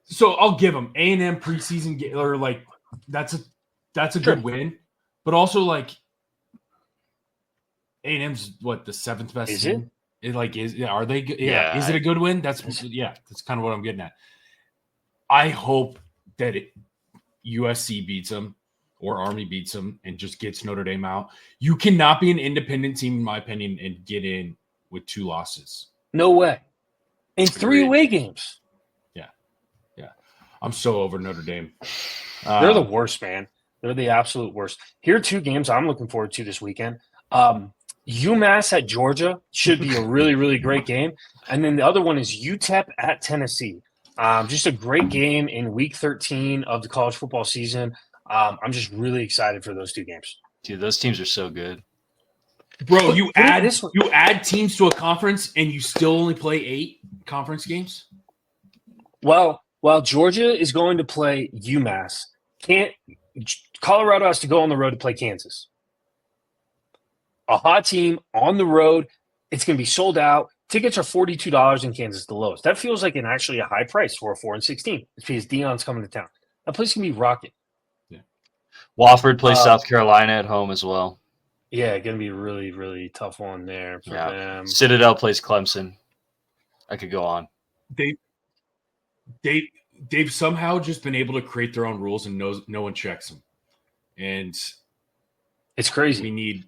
So I'll give them A&M preseason game, or like that's a good win, but also like A&M's what the 7th best team. Are they? Yeah. Is it a good win? That's kind of what I'm getting at. I hope that USC beats them or Army beats them and just gets Notre Dame out. You cannot be an independent team, in my opinion, and get in with 2 losses. No way. In 3 away games. Yeah. I'm so over Notre Dame. They're the worst, man. They're the absolute worst. Here are 2 games I'm looking forward to this weekend. UMass at Georgia should be a really, really great game. And then the other one is UTEP at Tennessee. Just a great game in week 13 of the college football season. I'm just really excited for those 2 games. Dude, those teams are so good. Bro, you add teams to a conference and you still only play 8 conference games? Well, while Georgia is going to play UMass, Colorado has to go on the road to play Kansas. A hot team on the road. It's going to be sold out. Tickets are $42 in Kansas, the lowest. That feels like actually a high price for a 4-16. It's because Deion's coming to town. That place can be rocking. Yeah. Wofford plays South Carolina at home as well. Yeah, going to be a really, really tough one there for them. Citadel plays Clemson. I could go on. They've somehow just been able to create their own rules and no one checks them. And it's crazy. We need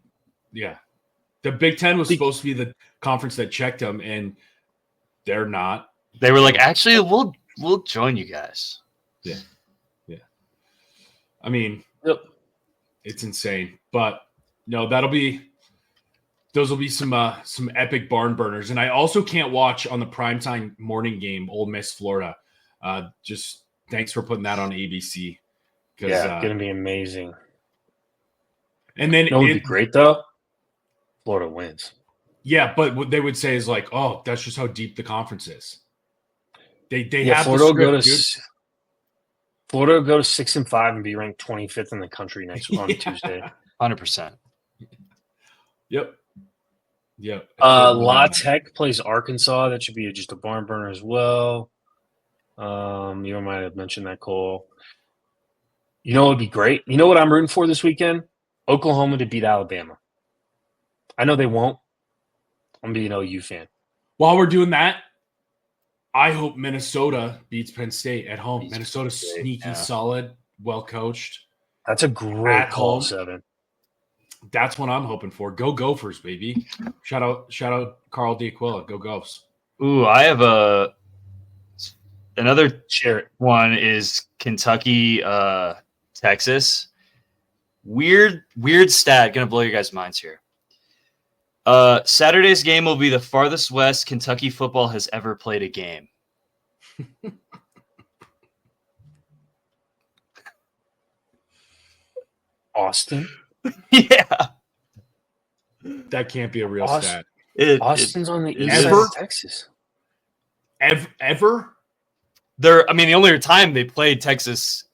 the Big Ten was supposed to be the conference that checked them, and they're not. They were like, actually, we'll join you guys. Yeah. I mean, It's insane, but no, those will be some epic barn burners, and I also can't watch on the primetime morning game Ole Miss Florida. Just thanks for putting that on ABC. Yeah, going to be amazing. And then it would be great though. Florida wins. Yeah, but what they would say is like, oh, that's just how deep the conference is. They have Florida the script, will go to 6-5 and be ranked 25th in the country next on Tuesday. 100%. Yep. La Tech plays Arkansas. That should be just a barn burner as well. You might have mentioned that, Cole. You know what would be great? You know what I'm rooting for this weekend? Oklahoma to beat Alabama. I know they won't. I'm being an OU fan. While we're doing that, I hope Minnesota beats Penn State at home. Minnesota's sneaky, solid, well coached. That's a great call, 7. That's what I'm hoping for. Go Gophers, baby! Shout out Carl D'Aquila. Go Gophs. Ooh, I have another one is Kentucky, Texas. Weird stat. Gonna blow your guys' minds here. Saturday's game will be the farthest west Kentucky football has ever played a game. Austin? Yeah. That can't be a real stat. Austin's on the east side of Texas. Ever? The only time they played Texas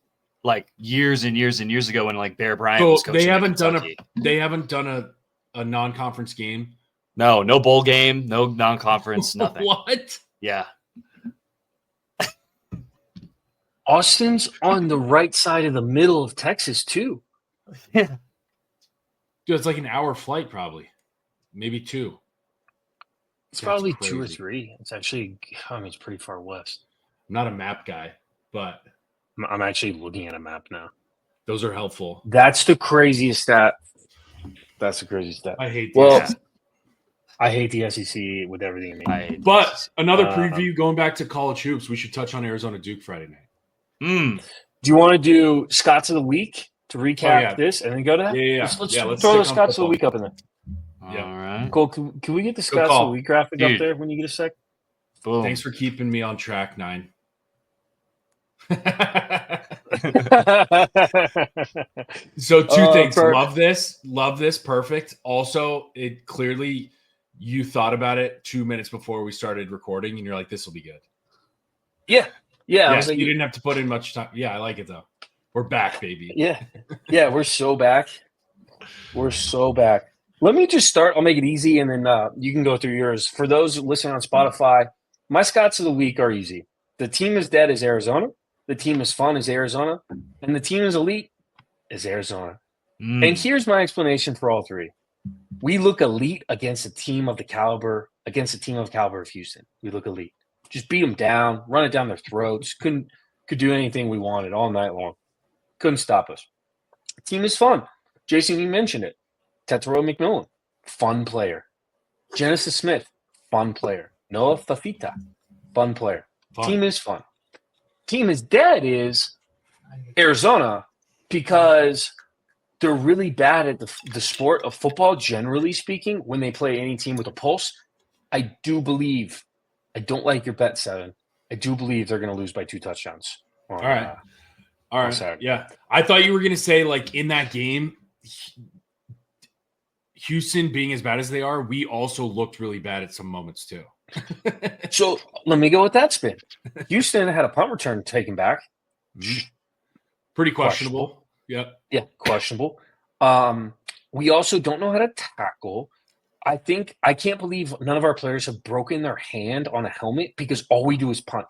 like years and years and years ago when like Bear Bryant was coaching. They haven't done a non-conference game. No bowl game, no non-conference, nothing. What? Yeah. Austin's on the right side of the middle of Texas too. Yeah. Dude, it's like an hour flight, probably. Maybe 2. It's probably crazy. 2 or 3. It's actually, it's pretty far west. I'm not a map guy, but I'm actually looking at a map now. Those are helpful. That's the craziest stat. I hate that. I hate the SEC with everything in me. But another preview, going back to college hoops, we should touch on Arizona Duke Friday night. Do you want to do Scots of the Week to recap this and then go to that? Yeah. Let's throw the Scots of the Week up in there. Yeah. All right. Cool. Can we get the Scots of the Week graphic up there when you get a sec? Boom. Thanks for keeping me on track, 9. So 2 things. Love this. Perfect. Also, it clearly you thought about it 2 minutes before we started recording, and you're like, "This will be good." Yeah. I was like, you didn't have to put in much time. Yeah, I like it though. We're back, baby. Yeah, we're so back. Let me just start. I'll make it easy, and then you can go through yours. For those listening on Spotify, my Scots of the Week are easy. The team is dead is Arizona. The team is fun is Arizona. And the team is elite is Arizona. And here's my explanation for all three. We look elite against a team of the caliber of Houston. We look elite. Just beat them down, run it down their throats. Could do anything we wanted all night long. Couldn't stop us. The team is fun. Jason, you mentioned it. Tetero McMillan, fun player. Genesis Smith, fun player. Noah Fafita, fun player. Team is fun. Team is dead is Arizona because they're really bad at the sport of football, generally speaking, when they play any team with a pulse. I don't like your bet, 7. I do believe they're going to lose by 2 touchdowns. All right. Yeah. I thought you were going to say, like, in that game, Houston being as bad as they are, we also looked really bad at some moments too. So let me go with that spin. Houston had a punt return taken back. Pretty questionable. Yeah, questionable. We also don't know how to tackle. I can't believe none of our players have broken their hand on a helmet because all we do is punt.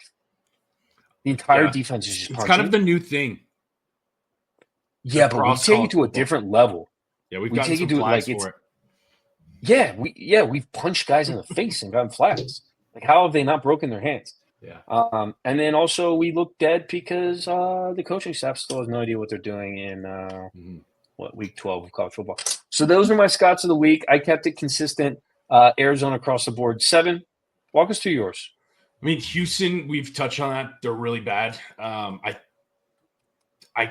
The entire defense is just punching. It's kind of the new thing. Yeah, but we take it to a different level. Yeah, we've gotten some flags for it. We've punched guys in the face and gotten flags. Like, how have they not broken their hands? Yeah. And then also we look dead because the coaching staff still has no idea what they're doing in week 12 of college football. So those are my Scots of the week. I kept it consistent. Arizona across the board, 7. Walk us through yours. I mean, Houston, we've touched on that. They're really bad. I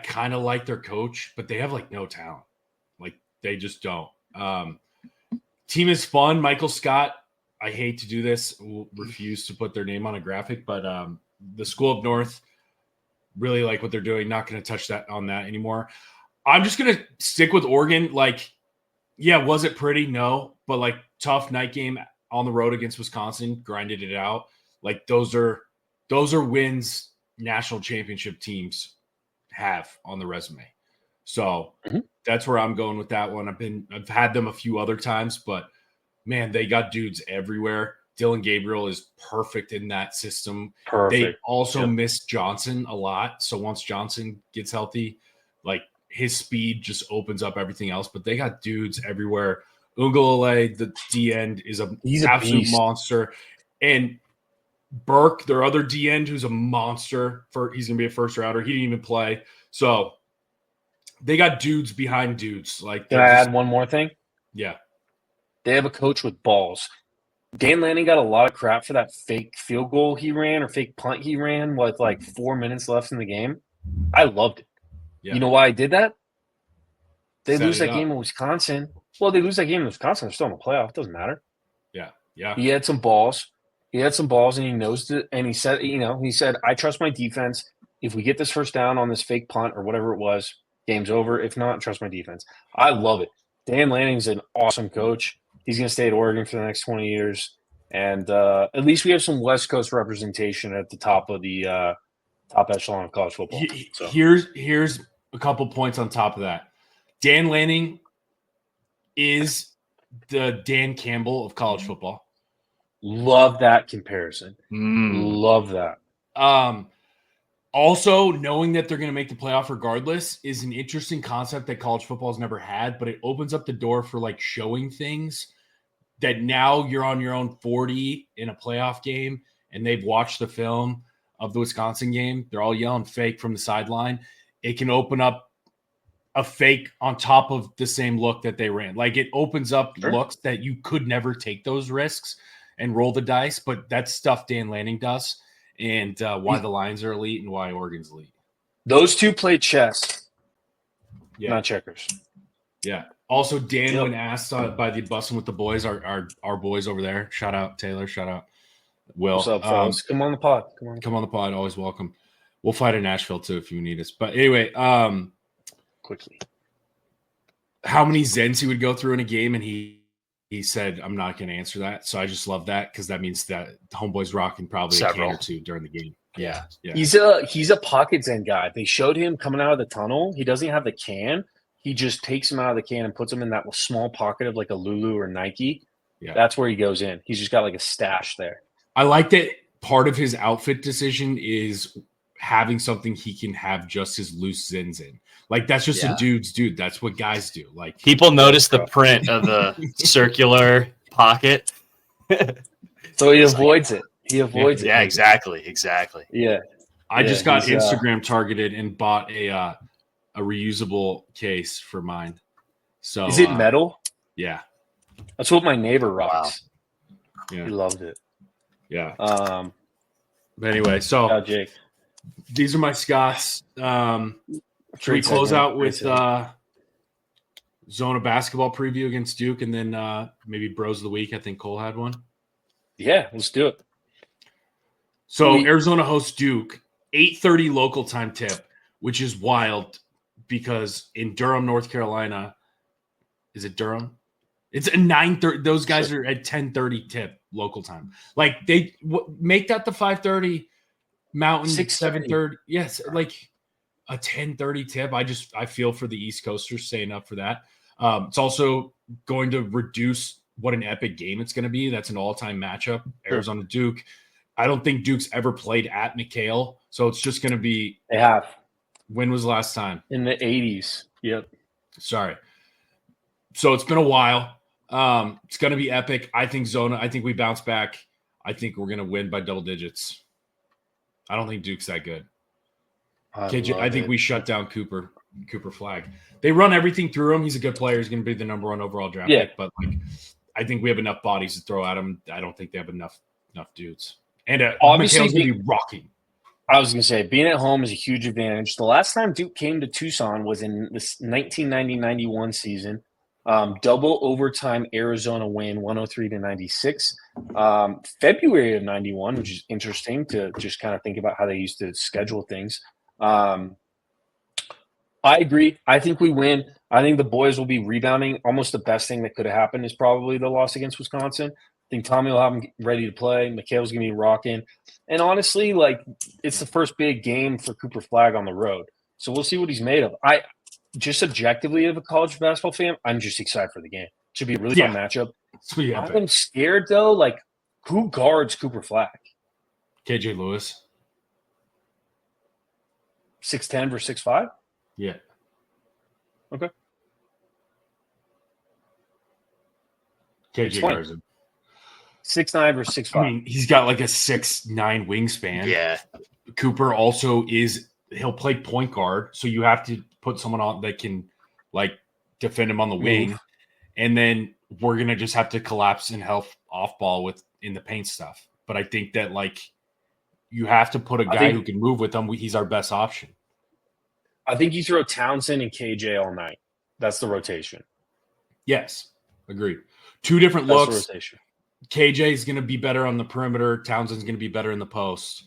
kind of like their coach, but they have like no talent. Like, they just don't. Team is fun. Michael Scott, I hate to do this, will refuse to put their name on a graphic, but the School of North, really like what they're doing. Not going to touch on that anymore. I'm just going to stick with Oregon. Like, yeah, was it pretty? No, but like tough night game on the road against Wisconsin, grinded it out. Like, those are wins national championship teams have on the resume. So that's where I'm going with that one. I've had them a few other times, but man, they got dudes everywhere. Dylan Gabriel is perfect in that system. They also miss Johnson a lot. So once Johnson gets healthy, like, his speed just opens up everything else. But they got dudes everywhere. Ungalale, the D end, is he's an absolute monster. And Burke, their other D end, who's a monster. He's going to be a first rounder. He didn't even play. So they got dudes behind dudes. Like, can I add one more thing? Yeah. They have a coach with balls. Dan Lanning got a lot of crap for that fake field goal he ran or fake punt he ran with like 4 minutes left in the game. I loved it. Yeah. You know why I did that? They lose that game in Wisconsin. Well, they lose that game in Wisconsin. They're still in the playoff. It doesn't matter. Yeah. He had some balls. And he knows it. And he said, I trust my defense. If we get this first down on this fake punt or whatever it was, game's over. If not, trust my defense. I love it. Dan Lanning's an awesome coach. He's going to stay at Oregon for the next 20 years. And at least we have some West Coast representation at the top of the top echelon of college football. So. Here's a couple points on top of that. Dan Lanning is the Dan Campbell of college football. Love that comparison. Love that. Also, knowing that they're going to make the playoff regardless is an interesting concept that college football has never had, but it opens up the door for like showing things that now you're on your own 40 in a playoff game and they've watched the film of the Wisconsin game. They're all yelling fake from the sideline. It can open up a fake on top of the same look that they ran. Like it opens up looks that you could never take those risks and roll the dice, but that's stuff Dan Lanning does, and why the Lions are elite and why Oregon's elite. Those two play chess, not checkers. Yeah. Also, Dan, when asked by the Bussin' with the Boys, our boys over there, shout out Taylor, shout out Will. What's up, fellas? Come on the pod. Come on the pod. Always welcome. We'll fight in Nashville too if you need us. But anyway, quickly, how many Zens he would go through in a game, and he said, I'm not going to answer that. So I just love that because that means that the homeboy's rocking probably a can or two during the game. Yeah. He's a pocket Zen guy. They showed him coming out of the tunnel. He doesn't have the can. He just takes him out of the can and puts him in that small pocket of like a Lulu or Nike. Yeah. That's where he goes in. He's just got like a stash there. I like that part of his outfit decision is having something he can have just his loose Zens in. Like that's just a dude's dude. That's what guys do. Like people notice the print of the circular pocket. So he avoids it. He avoids it. Yeah, exactly. Yeah. I just got Instagram targeted and bought a reusable case for mine. So is it metal? Yeah. That's what my neighbor rocks. Wow. Yeah. He loved it. Yeah. But anyway, so Jake. These are my Scots. Should we close out with Zona basketball preview against Duke and then maybe Bros of the Week? I think Cole had one. Yeah, let's do it. So Arizona hosts Duke, 8:30 local time tip, which is wild because in Durham, North Carolina, is it Durham? It's a 9:30. Those guys are at 10:30 tip local time. Like they make that the 5:30 Mountain, 7:30. Yes, like a 10:30 tip. I feel for the East Coasters staying up for that. It's also going to reduce what an epic game it's going to be. That's an all-time matchup. Arizona Duke. I don't think Duke's ever played at McHale, so it's just going to be. They have. When was the last time? In the 80s. Yep. Sorry. So it's been a while. It's going to be epic. I think Zona. I think we bounce back. I think we're going to win by double digits. I don't think Duke's that good. KJ, I think we shut down Cooper Flag. They run everything through him. He's a good player. He's going to be the number 1 overall draft pick. But I think we have enough bodies to throw at him. I don't think they have enough dudes. And obviously, McHale's going to be rocking. I was going to say, being at home is a huge advantage. The last time Duke came to Tucson was in this 1990-91 season. Double overtime Arizona win, 103-96. February of 91, which is interesting to just kind of think about how they used to schedule things. I agree. I think we win. I think the boys will be rebounding. Almost the best thing that could have happened is probably the loss against Wisconsin. I think Tommy will have them ready to play. McHale's going to be rocking. And honestly, like, it's the first big game for Cooper Flag on the road. So we'll see what he's made of. Just objectively, as a college basketball fan, I'm just excited for the game. It should be a really fun matchup. I'm scared, though. Like, who guards Cooper Flag? KJ Lewis. 6'10" versus 6'5"? Yeah. Okay. KJ guards him. 6'9" versus 6'5". I mean, he's got like a 6'9" wingspan. Yeah. Cooper also he'll play point guard, so you have to put someone on that can like defend him on the wing. And then we're gonna just have to collapse and help off ball in the paint stuff. But I think that like you have to put a guy who can move with him. He's our best option. I think you throw Townsend and KJ all night. That's the rotation. Yes, agreed. Two different looks. KJ is going to be better on the perimeter. Townsend's going to be better in the post.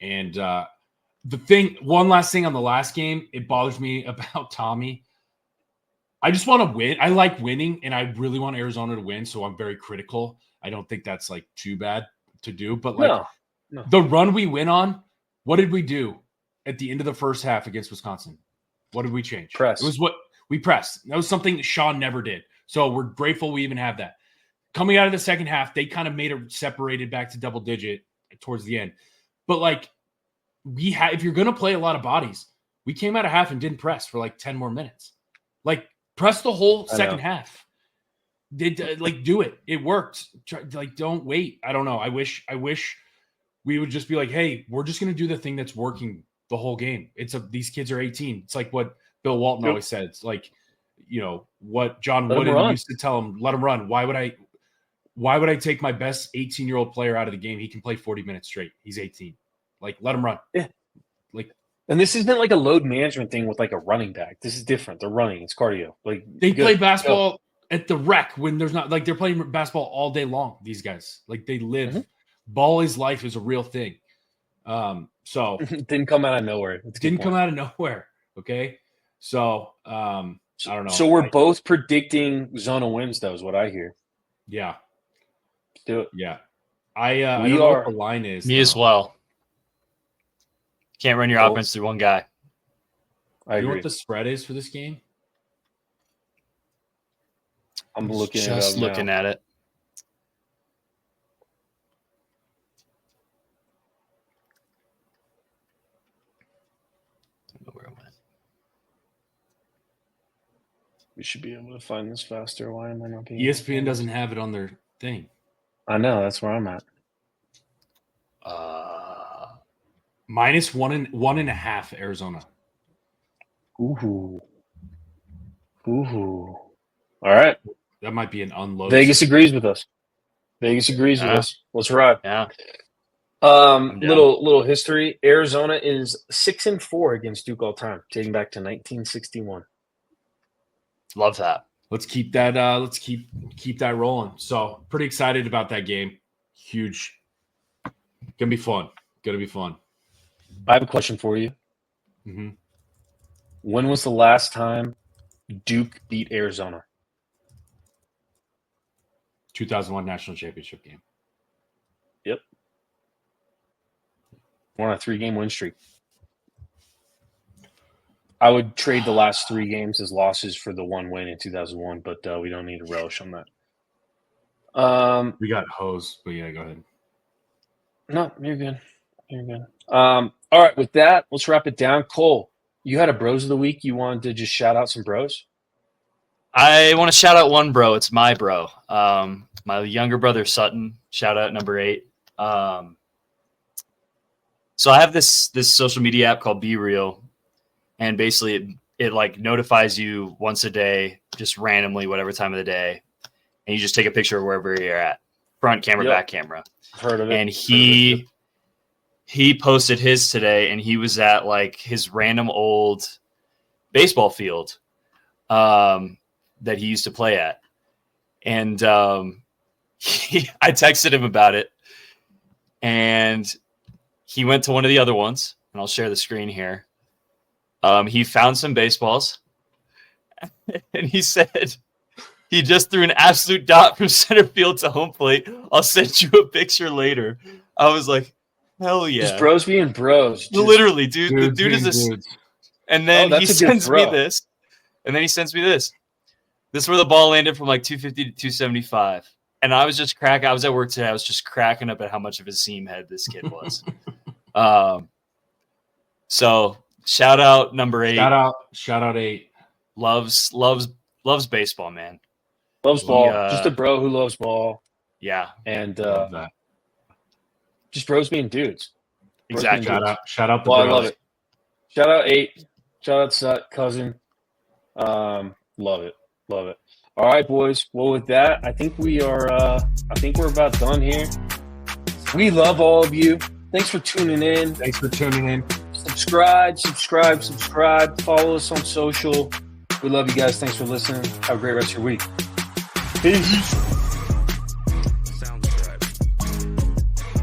And one last thing on the last game, it bothers me about Tommy. I just want to win. I like winning, and I really want Arizona to win, so I'm very critical. I don't think that's like too bad to do. But like the run we went on, what did we do at the end of the first half against Wisconsin? What did we change? Press. It was what we pressed. That was something that Sean never did. So we're grateful we even have that. Coming out of the second half, they kind of made it separated back to double digit towards the end. But like if you're going to play a lot of bodies, we came out of half and didn't press for like 10 more minutes. Like press the whole second half. Do it. It worked. Don't wait. I don't know. I wish we would just be like, hey, we're just going to do the thing that's working the whole game. These kids are 18. It's like what Bill Walton Yep. always said, it's like, what John Let him Wooden run. used to tell him, let him run. Why would I take my best 18-year-old player out of the game? He can play 40 minutes straight. He's 18. Like, let him run. Yeah. Like, And this isn't like a load management thing with like a running back. This is different. They're running. It's cardio. Like they good. play basketball at the rec when there's not, like, they're playing basketball all day long, these guys. Like, they live. Mhm. Ball is life is a real thing. So Didn't come out of nowhere. didn't come out of nowhere. Okay. So I don't know. So we're both predicting Zona wins, though, is what I hear. Yeah. Let's do it. Yeah. I don't We know are- what the line is. Me as though. well. Can't run your Cool. offense through one guy. I You know agree. what the spread is for this game? I'm looking Just looking at it. Don't know where it went. We should be able to find this faster. Why am I not being? ESPN doesn't have it on their thing. I know. That's where I'm at. Minus 1.5 Arizona. Ooh. All right. That might be an unload. Vegas agrees with us. Vegas agrees with Yeah. us. Let's ride. Yeah. down. Little history. Arizona is 6-4 against Duke all time, dating back to 1961. Love that. Let's keep that. Let's keep that rolling. So pretty excited about that game. Huge. Gonna be fun. I have a question for you. Mm-hmm. When was the last time Duke beat Arizona? 2001 national championship game. We're on a 3-game win streak. I would trade the last 3 games as losses for the 1 win in 2001, but we don't need to relish on that. We got hosed, but yeah, go ahead. No, you're good. All right, with that, let's wrap it down. Cole, you had a bros of the week. You wanted to just shout out some bros? I want to shout out one bro. It's my bro. My younger brother Sutton. Shout out number 8. So I have this social media app called Be Real, and basically it like notifies you once a day, just randomly, whatever time of the day, and you just take a picture of wherever you're at, front camera, Yep. back camera. I've heard of it. And he posted his today, and he was at like his random old baseball field that he used to play at, and I texted him about it, and he went to one of the other ones, and I'll share the screen here. He found some baseballs, and he said he just threw an absolute dot from center field to home plate. I'll send you a picture later. I was like, hell yeah. Just bros being bros. Just- Literally, dude. The dude is Dudes. this. And then Oh, he that's a good sends me throw. this. And then he sends me this. This is where the ball landed from like 250 to 275. And I was just cracking. I was at work today. I was just cracking up at how much of a seam head this kid was. So shout out number 8. Shout out 8. Loves baseball, man. Loves ball. He, Just a bro who loves ball. Yeah, And Love that. just bros being dudes. exactly. Shout out the Well, I bros. love it. Shout out 8. Shout out Sut, cousin. Love it. All right, boys. Well, with that, I think we're about done here. We love all of you. Thanks for tuning in. Thanks for tuning in. Subscribe. Follow us on social. We love you guys. Thanks for listening. Have a great rest of your week. Peace.